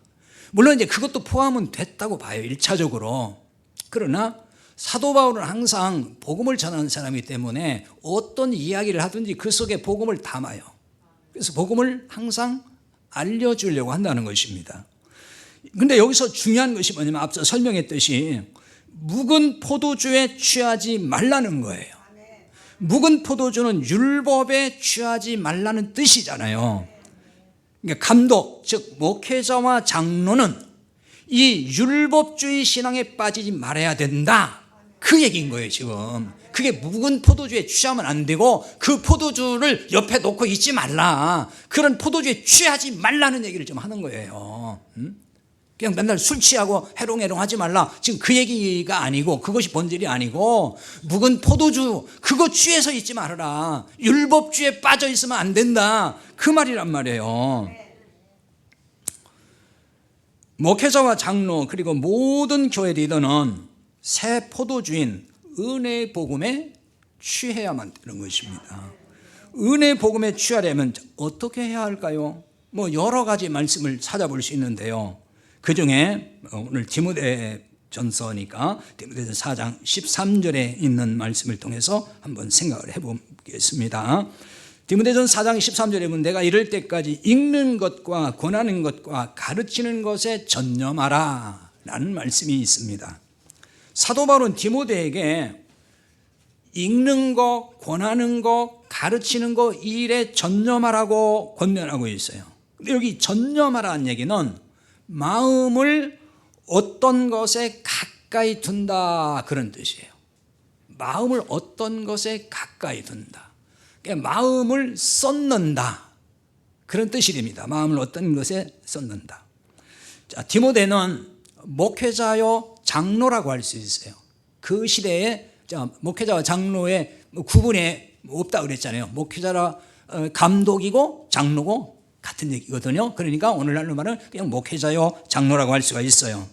물론 이제 그것도 포함은 됐다고 봐요, 1차적으로. 그러나 사도 바울은 항상 복음을 전하는 사람이기 때문에 어떤 이야기를 하든지 그 속에 복음을 담아요. 그래서 복음을 항상 알려주려고 한다는 것입니다. 근데 여기서 중요한 것이 뭐냐면 앞서 설명했듯이 묵은 포도주에 취하지 말라는 거예요. 묵은 포도주는 율법에 취하지 말라는 뜻이잖아요. 그러니까 감독, 즉 목회자와 장로는 이 율법주의 신앙에 빠지지 말아야 된다. 그 얘기인 거예요, 지금. 그게 묵은 포도주에 취하면 안 되고 그 포도주를 옆에 놓고 있지 말라. 그런 포도주에 취하지 말라는 얘기를 좀 하는 거예요. 그냥 맨날 술 취하고 해롱해롱 하지 말라. 지금 그 얘기가 아니고 그것이 본질이 아니고 묵은 포도주 그거 취해서 있지 말아라. 율법주에 빠져 있으면 안 된다. 그 말이란 말이에요. 목회자와 장로 그리고 모든 교회 리더는 새 포도주인 은혜의 복음에 취해야만 되는 것입니다. 은혜의 복음에 취하려면 어떻게 해야 할까요? 뭐 여러 가지 말씀을 찾아볼 수 있는데요. 그 중에 오늘 디모데전서니까 디모데전서 4장 13절에 있는 말씀을 통해서 한번 생각을 해보겠습니다. 디모데전서 4장 13절에 보면 내가 이럴 때까지 읽는 것과 권하는 것과 가르치는 것에 전념하라 라는 말씀이 있습니다. 사도 바울은 디모데에게 읽는 거, 권하는 거, 가르치는 거 이 일에 전념하라고 권면하고 있어요. 근데 여기 전념하라는 얘기는 마음을 어떤 것에 가까이 둔다 그런 뜻이에요. 마음을 어떤 것에 가까이 둔다. 그러니까 마음을 쏟는다 그런 뜻이 됩니다. 마음을 어떤 것에 쏟는다. 자, 디모데는 목회자요 장로라고 할 수 있어요. 그 시대에 목회자와 장로의 구분이 없다 그랬잖아요. 목회자라 감독이고 장로고 같은 얘기거든요. 그러니까 오늘날로 말은 그냥 목회자요 장로라고 할 수가 있어요.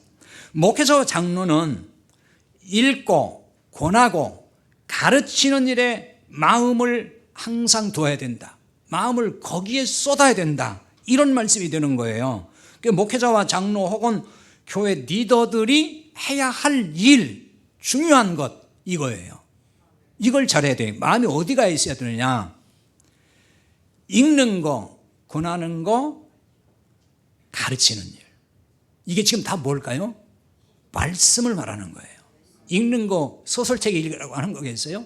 목회자와 장로는 읽고 권하고 가르치는 일에 마음을 항상 둬야 된다. 마음을 거기에 쏟아야 된다. 이런 말씀이 되는 거예요. 목회자와 장로 혹은 교회 리더들이 해야 할 일, 중요한 것 이거예요. 이걸 잘해야 돼요. 마음이 어디가 있어야 되느냐? 읽는 거, 권하는 거, 가르치는 일. 이게 지금 다 뭘까요? 말씀을 말하는 거예요. 읽는 거 소설책 읽으라고 하는 거겠어요?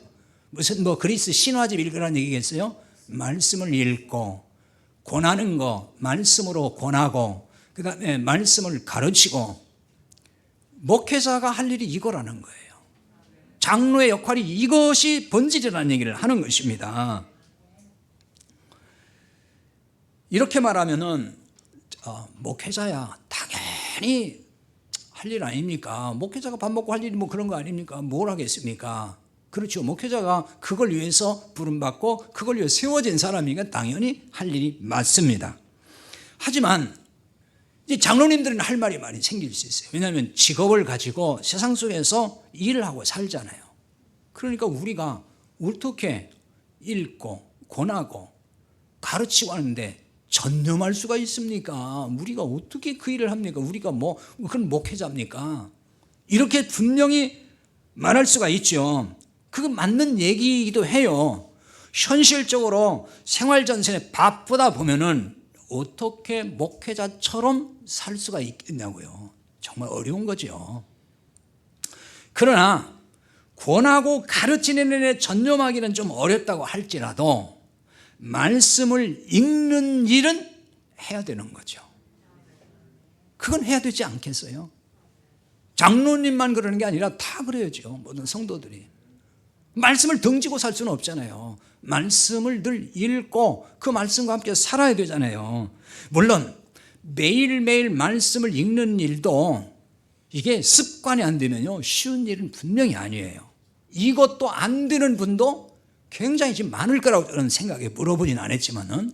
무슨 뭐 그리스 신화집 읽으라는 얘기겠어요? 말씀을 읽고 권하는 거 말씀으로 권하고 그다음에 말씀을 가르치고 목회자가 할 일이 이거라는 거예요. 장로의 역할이 이것이 본질이라는 얘기를 하는 것입니다. 이렇게 말하면은 목회자야 당연히 할 일 아닙니까? 목회자가 밥 먹고 할 일이 뭐 그런 거 아닙니까? 뭘 하겠습니까? 그렇죠. 목회자가 그걸 위해서 부름받고 그걸 위해 세워진 사람이니까 당연히 할 일이 맞습니다. 하지만 이 장로님들은 할 말이 많이 생길 수 있어요. 왜냐하면 직업을 가지고 세상 속에서 일을 하고 살잖아요. 그러니까 우리가 어떻게 읽고 권하고 가르치고 하는데 전념할 수가 있습니까? 우리가 어떻게 그 일을 합니까? 우리가 뭐 그런 목회자입니까? 이렇게 분명히 말할 수가 있죠. 그거 맞는 얘기이기도 해요. 현실적으로 생활전선에 바쁘다 보면은 어떻게 목회자처럼 살 수가 있겠냐고요. 정말 어려운 거죠. 그러나 권하고 가르치는 일에 전념하기는 좀 어렵다고 할지라도 말씀을 읽는 일은 해야 되는 거죠. 그건 해야 되지 않겠어요? 장로님만 그러는 게 아니라 다 그래야죠. 모든 성도들이. 말씀을 등지고 살 수는 없잖아요. 말씀을 늘 읽고 그 말씀과 함께 살아야 되잖아요. 물론 매일매일 말씀을 읽는 일도 이게 습관이 안 되면요, 쉬운 일은 분명히 아니에요. 이것도 안 되는 분도 굉장히 지금 많을 거라고 저는 생각에 물어보진 않았지만은,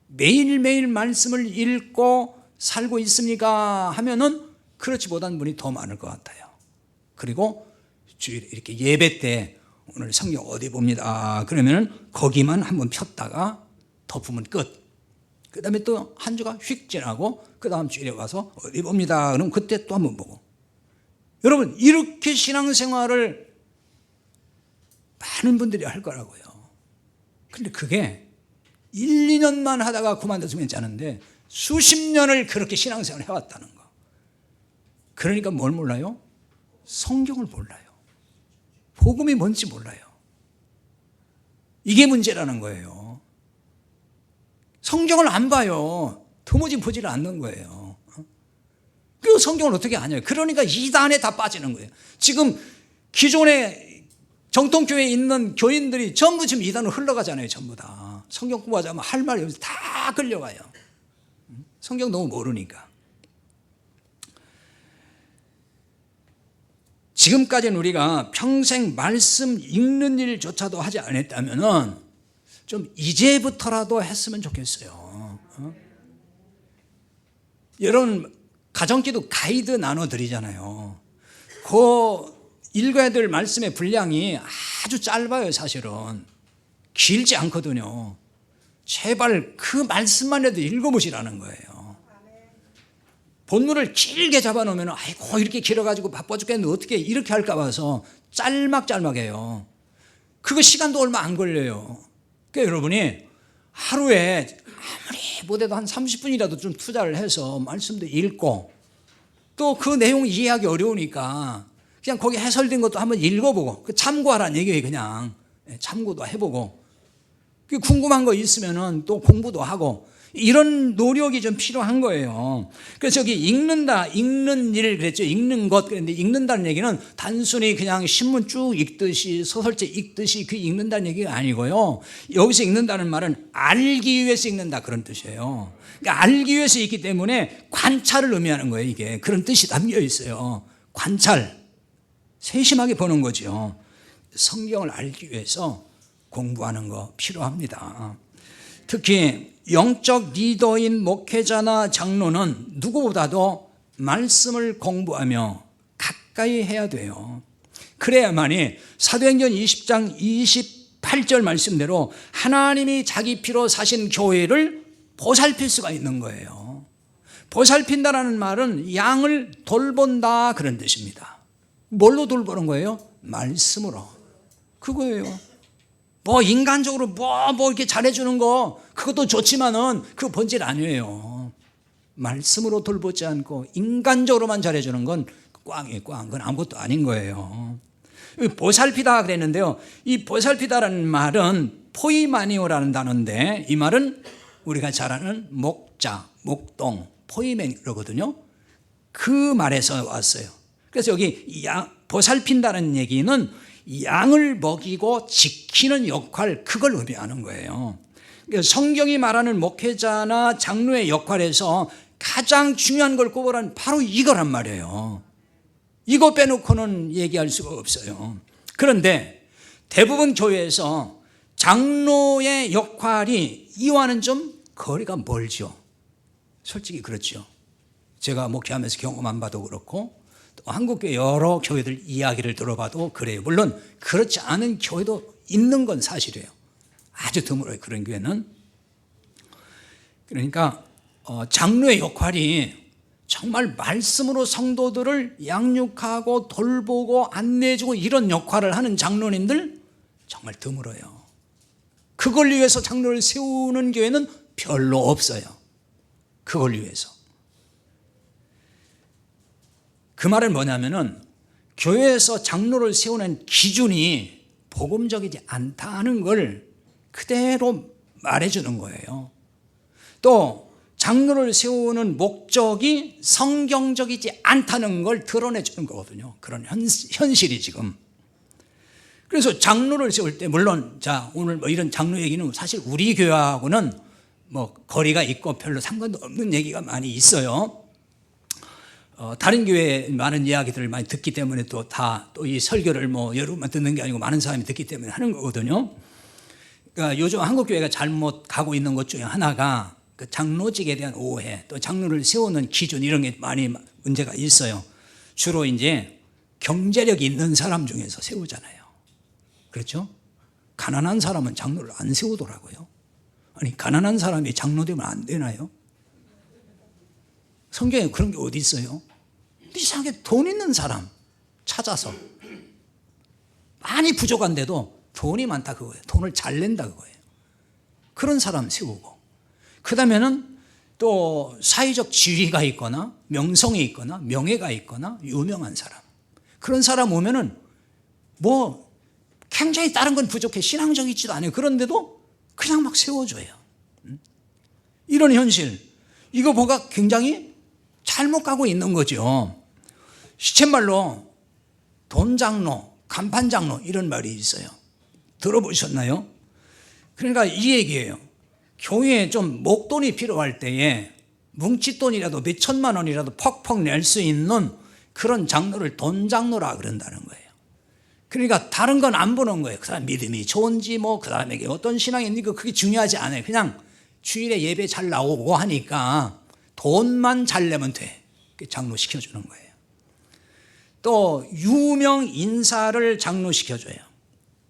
매일매일 말씀을 읽고 살고 있습니까 하면은 그렇지 못한 분이 더 많을 것 같아요. 그리고 주일에 이렇게 예배 때 오늘 성경 어디 봅니다 그러면은 거기만 한번 폈다가 덮으면 끝. 그 다음에 또 한 주가 휙 지나고 그 다음 주일에 와서 어디 봅니다 그럼 그때 또 한번 보고. 여러분, 이렇게 신앙생활을 많은 분들이 할 거라고요. 그런데 그게 1, 2년만 하다가 그만뒀으면 괜찮은데 수십 년을 그렇게 신앙생활을 해왔다는 거. 그러니까 뭘 몰라요? 성경을 몰라요. 복음이 뭔지 몰라요. 이게 문제라는 거예요. 성경을 안 봐요. 도무지 보지를 않는 거예요. 그 성경을 어떻게 아냐요? 그러니까 이단에 다 빠지는 거예요. 지금 기존에 정통교회에 있는 교인들이 전부 지금 이단으로 흘러가잖아요. 전부 다. 성경 공부하자면 할 말이 없어서 다 끌려가요. 성경 너무 모르니까. 지금까지는 우리가 평생 말씀 읽는 일조차도 하지 않았다면 좀 이제부터라도 했으면 좋겠어요. 여러분, 가정기도 가이드 나눠드리잖아요. 그 읽어야 될 말씀의 분량이 아주 짧아요. 사실은 길지 않거든요. 제발 그 말씀만 해도 읽어보시라는 거예요. 본문을 길게 잡아놓으면 아이고 이렇게 길어가지고 바빠 죽겠는데 어떻게 이렇게 할까 봐서 짤막짤막해요. 그거 시간도 얼마 안 걸려요. 그러니까 여러분이 하루에 아무리 못해도 한 30분이라도 좀 투자를 해서 말씀도 읽고 또 그 내용 이해하기 어려우니까 그냥 거기 해설된 것도 한번 읽어보고 참고하라는 얘기예요. 그냥 참고도 해보고 궁금한 거 있으면 또 공부도 하고 이런 노력이 좀 필요한 거예요. 그래서 여기 읽는다, 읽는 일 그랬죠. 읽는 것. 그런데 읽는다는 얘기는 단순히 그냥 신문 쭉 읽듯이 소설책 읽듯이 그 읽는다는 얘기가 아니고요. 여기서 읽는다는 말은 알기 위해서 읽는다 그런 뜻이에요. 그러니까 알기 위해서 읽기 때문에 관찰을 의미하는 거예요. 이게 그런 뜻이 담겨 있어요. 관찰, 세심하게 보는 거죠. 성경을 알기 위해서 공부하는 거 필요합니다. 특히 영적 리더인 목회자나 장로는 누구보다도 말씀을 공부하며 가까이 해야 돼요. 그래야만이 사도행전 20장 28절 말씀대로 하나님이 자기 피로 사신 교회를 보살필 수가 있는 거예요. 보살핀다라는 말은 양을 돌본다 그런 뜻입니다. 뭘로 돌보는 거예요? 말씀으로. 그거예요. 뭐 인간적으로 뭐 이렇게 잘해주는 거 그것도 좋지만은 그 본질 아니에요. 말씀으로 돌보지 않고 인간적으로만 잘해주는 건 꽝이에요. 꽝. 그건 아무것도 아닌 거예요. 보살피다 그랬는데요. 이 보살피다라는 말은 포이마니오라는 단어인데 이 말은 우리가 잘 아는 목자, 목동, 포이맨 그러거든요. 그 말에서 왔어요. 그래서 여기 보살핀다는 얘기는 양을 먹이고 지키는 역할, 그걸 의미하는 거예요. 성경이 말하는 목회자나 장로의 역할에서 가장 중요한 걸 꼽으라는 바로 이거란 말이에요. 이거 빼놓고는 얘기할 수가 없어요. 그런데 대부분 교회에서 장로의 역할이 이와는 좀 거리가 멀죠. 솔직히 그렇죠. 제가 목회하면서 경험한 바도 그렇고 또 한국교회 여러 교회들 이야기를 들어봐도 그래요. 물론 그렇지 않은 교회도 있는 건 사실이에요. 아주 드물어요. 그런 교회는. 그러니까 장로의 역할이 정말 말씀으로 성도들을 양육하고 돌보고 안내해주고 이런 역할을 하는 장로님들 정말 드물어요. 그걸 위해서 장로를 세우는 교회는 별로 없어요. 그걸 위해서. 그 말은 뭐냐면은 교회에서 장로를 세우는 기준이 복음적이지 않다는 걸 그대로 말해주는 거예요. 또 장로를 세우는 목적이 성경적이지 않다는 걸 드러내주는 거거든요. 그런 현실이 지금. 그래서 장로를 세울 때 물론 자 오늘 뭐 이런 장로 얘기는 사실 우리 교회하고는 뭐 거리가 있고 별로 상관도 없는 얘기가 많이 있어요. 다른 교회 많은 이야기들을 많이 듣기 때문에 또 이 설교를 뭐 여러분만 듣는 게 아니고 많은 사람이 듣기 때문에 하는 거거든요. 그러니까 요즘 한국 교회가 잘못 가고 있는 것 중에 하나가 그 장로직에 대한 오해, 또 장로를 세우는 기준 이런 게 많이 문제가 있어요. 주로 이제 경제력이 있는 사람 중에서 세우잖아요. 그렇죠? 가난한 사람은 장로를 안 세우더라고요. 아니 가난한 사람이 장로 되면 안 되나요? 성경에 그런 게 어디 있어요? 이상하게 돈 있는 사람 찾아서 많이 부족한데도 돈이 많다 그거예요. 돈을 잘 낸다 그거예요. 그런 사람 세우고 그 다음에는 또 사회적 지위가 있거나 명성이 있거나 명예가 있거나 유명한 사람 그런 사람 오면은 뭐 굉장히 다른 건 부족해 신앙적이지도 않아요. 그런데도 그냥 막 세워줘요. 이런 현실 이거 뭐가 굉장히 잘못 가고 있는 거죠. 시쳇말로 돈장로, 간판장로 이런 말이 있어요. 들어보셨나요? 그러니까 이 얘기예요. 교회에 좀 목돈이 필요할 때에 뭉칫돈이라도 몇 천만 원이라도 퍽퍽 낼 수 있는 그런 장로를 돈장로라 그런다는 거예요. 그러니까 다른 건 안 보는 거예요. 그 사람 믿음이 좋은지 뭐 그 사람에게 어떤 신앙이 있는지 그게 중요하지 않아요. 그냥 주일에 예배 잘 나오고 하니까 돈만 잘 내면 돼. 장로 시켜주는 거예요. 또 유명 인사를 장로 시켜줘요.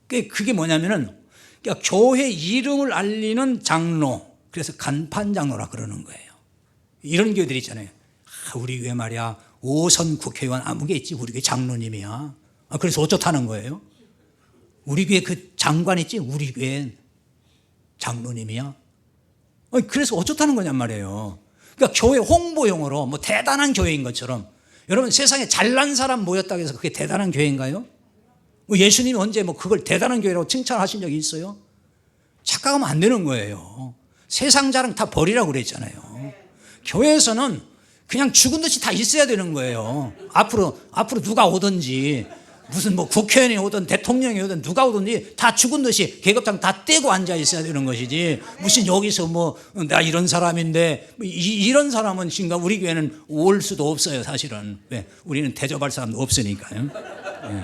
그게 뭐냐면은 그러니까 교회 이름을 알리는 장로, 그래서 간판 장로라 그러는 거예요. 이런 교회들 있잖아요. 우리 교회 말이야 5선 국회의원 아무 게 있지 우리 교회 장로님이야. 그래서 어쩌다는 거예요? 우리 교회 그 장관 있지 우리 교회 장로님이야. 그래서 어쩌다는 거냔 말이에요. 그러니까 교회 홍보용으로 뭐 대단한 교회인 것처럼 여러분 세상에 잘난 사람 모였다고 해서 그게 대단한 교회인가요? 뭐 예수님이 언제 뭐 그걸 대단한 교회라고 칭찬하신 적이 있어요? 착각하면 안 되는 거예요. 세상 자랑 다 버리라고 그랬잖아요. 교회에서는 그냥 죽은 듯이 다 있어야 되는 거예요. 앞으로 누가 오든지 무슨 뭐 국회의원이 오든 대통령이 오든 누가 오든지 다 죽은 듯이 계급장 다 떼고 앉아 있어야 되는 것이지 무슨 여기서 뭐 나 이런 사람인데 이런 사람은 지금 우리 교회는 올 수도 없어요. 사실은 왜? 우리는 대접할 사람도 없으니까요. 네.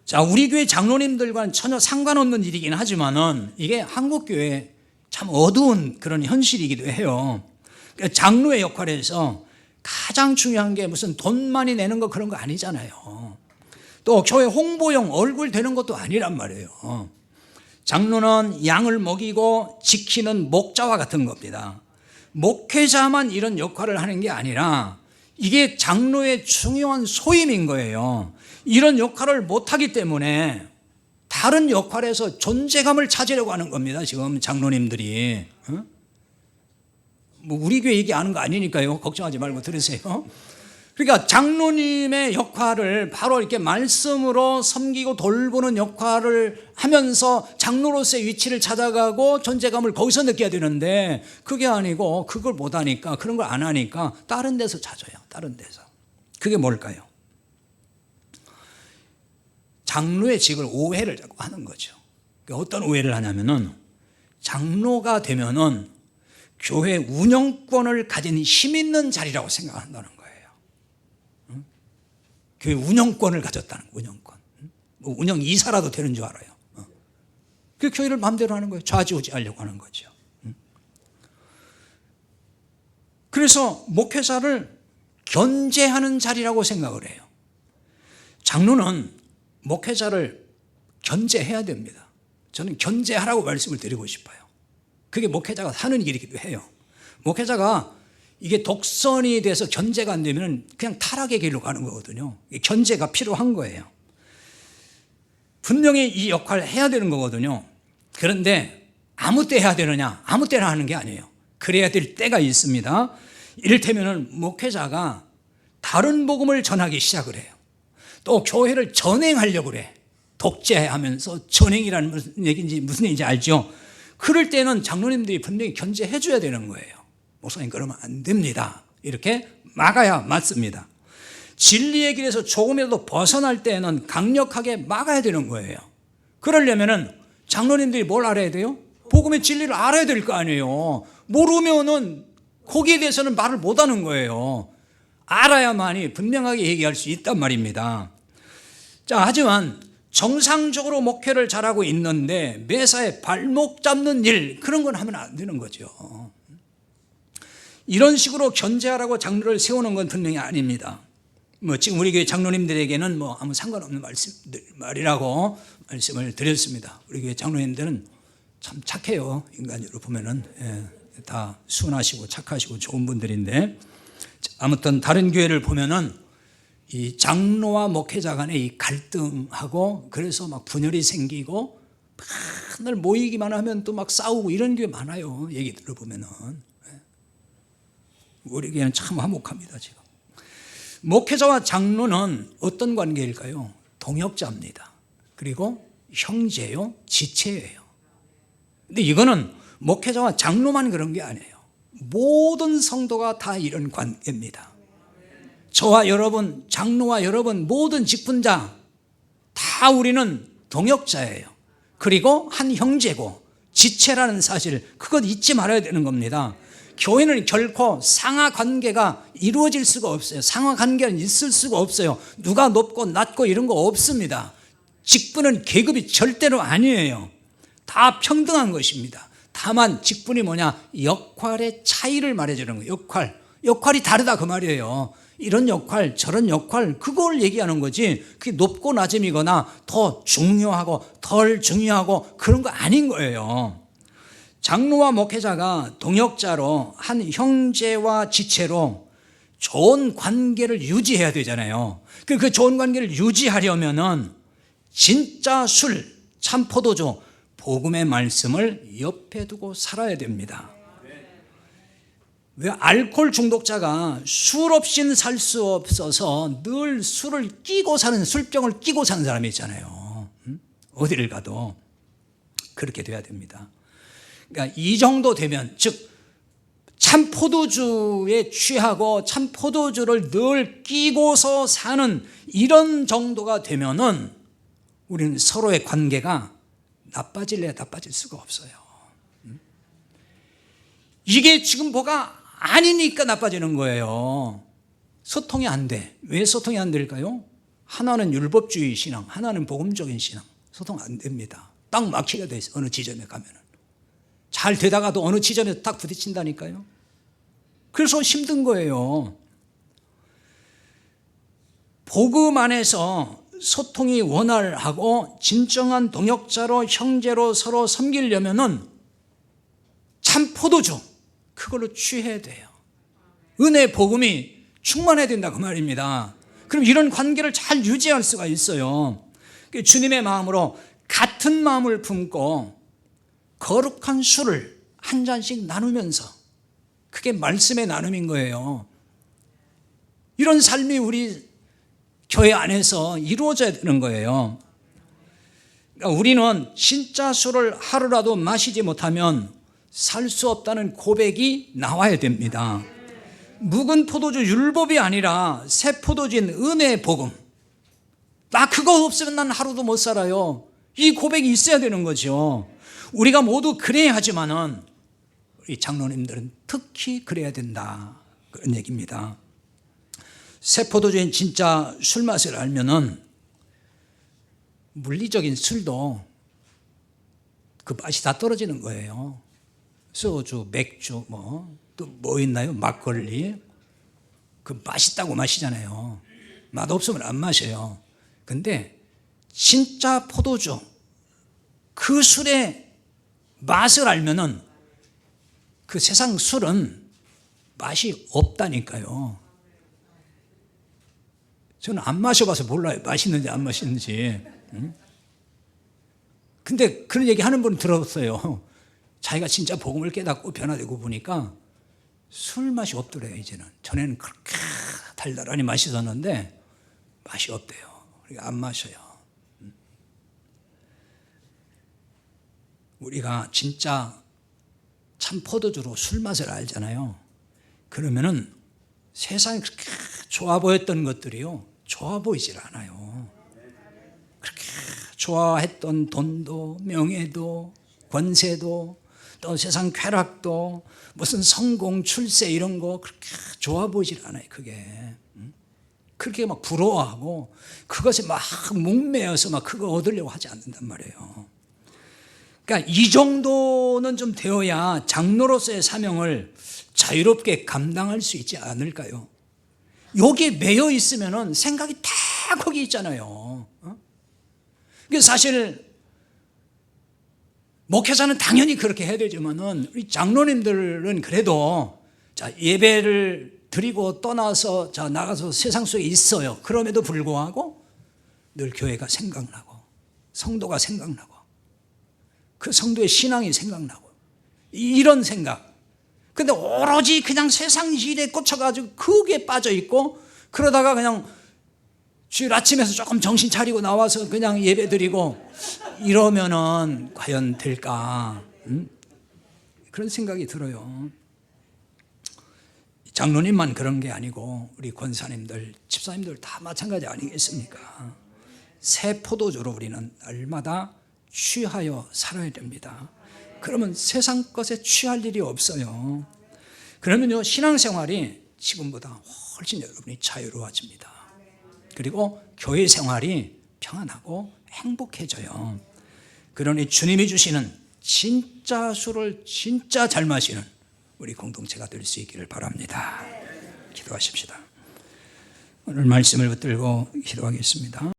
자, 우리 교회 장로님들과는 전혀 상관없는 일이긴 하지만은 이게 한국 교회 참 어두운 그런 현실이기도 해요. 그러니까 장로의 역할에서 가장 중요한 게 무슨 돈 많이 내는 거 그런 거 아니잖아요. 또 교회 홍보용 얼굴 되는 것도 아니란 말이에요. 장로는 양을 먹이고 지키는 목자와 같은 겁니다. 목회자만 이런 역할을 하는 게 아니라 이게 장로의 중요한 소임인 거예요. 이런 역할을 못하기 때문에 다른 역할에서 존재감을 찾으려고 하는 겁니다. 지금 장로님들이. 뭐 우리 교회 얘기하는 거 아니니까요. 걱정하지 말고 들으세요. 그러니까 장로님의 역할을 바로 이렇게 말씀으로 섬기고 돌보는 역할을 하면서 장로로서의 위치를 찾아가고 존재감을 거기서 느껴야 되는데 그게 아니고 그걸 못하니까 그런 걸 안 하니까 다른 데서 찾아요. 다른 데서. 그게 뭘까요? 장로의 직을 오해를 자꾸 하는 거죠. 어떤 오해를 하냐면은 장로가 되면은 교회 운영권을 가진 힘 있는 자리라고 생각한다는 거예요. 교회 운영권을 가졌다는 거예요. 운영권. 뭐 운영 이사라도 되는 줄 알아요. 그 교회를 마음대로 하는 거예요. 좌지우지하려고 하는 거죠. 그래서 목회자를 견제하는 자리라고 생각을 해요. 장로는 목회자를 견제해야 됩니다. 저는 견제하라고 말씀을 드리고 싶어요. 그게 목회자가 하는 일이기도 해요. 목회자가 이게 독선이 돼서 견제가 안 되면 그냥 타락의 길로 가는 거거든요. 견제가 필요한 거예요. 분명히 이 역할을 해야 되는 거거든요. 그런데 아무 때 해야 되느냐? 아무 때나 하는 게 아니에요. 그래야 될 때가 있습니다. 이를테면 목회자가 다른 복음을 전하기 시작을 해요. 또 교회를 전행하려고 그래. 독재하면서 전행이라는 무슨 얘기인지 알죠? 그럴 때는 장로님들이 분명히 견제해 줘야 되는 거예요. 목사님 그러면 안 됩니다. 이렇게 막아야 맞습니다. 진리의 길에서 조금이라도 벗어날 때는 강력하게 막아야 되는 거예요. 그러려면은 장로님들이 뭘 알아야 돼요? 복음의 진리를 알아야 될 거 아니에요. 모르면은 거기에 대해서는 말을 못 하는 거예요. 알아야만이 분명하게 얘기할 수 있단 말입니다. 자, 하지만 정상적으로 목회를 잘하고 있는데 매사에 발목 잡는 일, 그런 건 하면 안 되는 거죠. 이런 식으로 견제하라고 장로를 세우는 건 분명히 아닙니다. 지금 우리 교회 장로님들에게는 아무 상관없는 말이라고 말씀을 드렸습니다. 우리 교회 장로님들은 참 착해요. 인간적으로 보면은 다 순하시고 착하시고 좋은 분들인데, 아무튼 다른 교회를 보면은 이 장로와 목회자 간의 이 갈등하고 그래서 막 분열이 생기고 맨날 모이기만 하면 또 막 싸우고 이런 교회 많아요. 얘기 들어보면은. 우리 교회는 참 화목합니다. 지금 목회자와 장로는 어떤 관계일까요? 동역자입니다. 그리고 형제요, 지체예요. 근데 이거는 목회자와 장로만 그런 게 아니에요. 모든 성도가 다 이런 관계입니다. 저와 여러분, 장로와 여러분, 모든 직분자 다 우리는 동역자예요. 그리고 한 형제고 지체라는 사실, 그것 잊지 말아야 되는 겁니다. 교회는 결코 상하 관계가 이루어질 수가 없어요. 상하 관계는 있을 수가 없어요. 누가 높고 낮고 이런 거 없습니다. 직분은 계급이 절대로 아니에요. 다 평등한 것입니다. 다만 직분이 뭐냐? 역할의 차이를 말해주는 거예요. 역할이 다르다 그 말이에요. 이런 역할 저런 역할, 그걸 얘기하는 거지 그게 높고 낮음이거나 더 중요하고 덜 중요하고 그런 거 아닌 거예요. 장로와 목회자가 동역자로 한 형제와 지체로 좋은 관계를 유지해야 되잖아요. 그 좋은 관계를 유지하려면은 진짜 술, 참 포도주, 복음의 말씀을 옆에 두고 살아야 됩니다. 왜 알코올 중독자가 술 없이는 살 수 없어서 늘 술을 끼고 사는, 술병을 끼고 사는 사람이 있잖아요. 어디를 가도 그렇게 돼야 됩니다. 그러니까 이 정도 되면, 즉 참포도주에 취하고 참포도주를 늘 끼고서 사는 이런 정도가 되면은 우리는 서로의 관계가 나빠질래야 나빠질 수가 없어요. 이게 지금 뭐가 아니니까 나빠지는 거예요. 소통이 안 돼. 왜 소통이 안 될까요? 하나는 율법주의 신앙, 하나는 복음적인 신앙. 소통 안 됩니다. 딱 막히게 돼 있어요. 어느 지점에 가면은. 잘 되다가도 어느 지점에 딱 부딪힌다니까요. 그래서 힘든 거예요. 복음 안에서 소통이 원활하고 진정한 동역자로 형제로 서로 섬기려면은 참 포도주, 그걸로 취해야 돼요. 은혜 복음이 충만해야 된다 그 말입니다. 그럼 이런 관계를 잘 유지할 수가 있어요. 주님의 마음으로 같은 마음을 품고 거룩한 술을 한 잔씩 나누면서, 그게 말씀의 나눔인 거예요. 이런 삶이 우리 교회 안에서 이루어져야 되는 거예요. 그러니까 우리는 진짜 술을 하루라도 마시지 못하면 살 수 없다는 고백이 나와야 됩니다. 묵은 포도주 율법이 아니라 새 포도주인 은혜의 복음, 나 그거 없으면 난 하루도 못 살아요. 이 고백이 있어야 되는 거죠. 우리가 모두 그래야 하지만은 우리 장로님들은 특히 그래야 된다, 그런 얘기입니다. 새 포도주인 진짜 술 맛을 알면은 물리적인 술도 그 맛이 다 떨어지는 거예요. 소주, 맥주, 또 뭐 있나요? 막걸리. 그 맛있다고 마시잖아요. 맛 없으면 안 마셔요. 근데 진짜 포도주, 그 술의 맛을 알면은 그 세상 술은 맛이 없다니까요. 저는 안 마셔봐서 몰라요. 맛있는지 안 맛있는지. 근데 그런 얘기 하는 분은 들었어요. 자기가 진짜 복음을 깨닫고 변화되고 보니까 술 맛이 없더래요. 이제는. 전에는 그렇게 달달하니 맛있었는데 맛이 없대요. 그러니까 안 마셔요. 우리가 진짜 참 포도주로 술 맛을 알잖아요. 그러면은 세상에 그렇게 좋아 보였던 것들이요, 좋아 보이질 않아요. 그렇게 좋아했던 돈도, 명예도, 권세도, 또 세상 쾌락도, 무슨 성공, 출세 이런 거 그렇게 좋아 보이질 않아요. 그게 그렇게 막 부러워하고 그것에 막 목매여서 막 그거 얻으려고 하지 않는단 말이에요. 그러니까 이 정도는 좀 되어야 장로로서의 사명을 자유롭게 감당할 수 있지 않을까요? 여기에 매여 있으면은 생각이 다 거기 있잖아요. 사실 목회자는 당연히 그렇게 해야 되지만은 우리 장로님들은 그래도 자, 예배를 드리고 떠나서 자, 나가서 세상 속에 있어요. 그럼에도 불구하고 늘 교회가 생각나고 성도가 생각나고 그 성도의 신앙이 생각나고 이런 생각. 근데 오로지 그냥 세상 일에 꽂혀가지고 그게 빠져 있고 그러다가 그냥 주일 아침에서 조금 정신 차리고 나와서 그냥 예배 드리고 이러면은 과연 될까? 그런 생각이 들어요. 장로님만 그런 게 아니고 우리 권사님들, 집사님들 다 마찬가지 아니겠습니까? 새 포도주로 우리는 날마다 취하여 살아야 됩니다. 그러면 세상 것에 취할 일이 없어요. 그러면요, 신앙생활이 지금보다 훨씬 여러분이 자유로워집니다. 그리고 교회 생활이 평안하고 행복해져요. 그러니 주님이 주시는 진짜 술을 진짜 잘 마시는 우리 공동체가 될 수 있기를 바랍니다. 기도하십시다. 오늘 말씀을 붙들고 기도하겠습니다.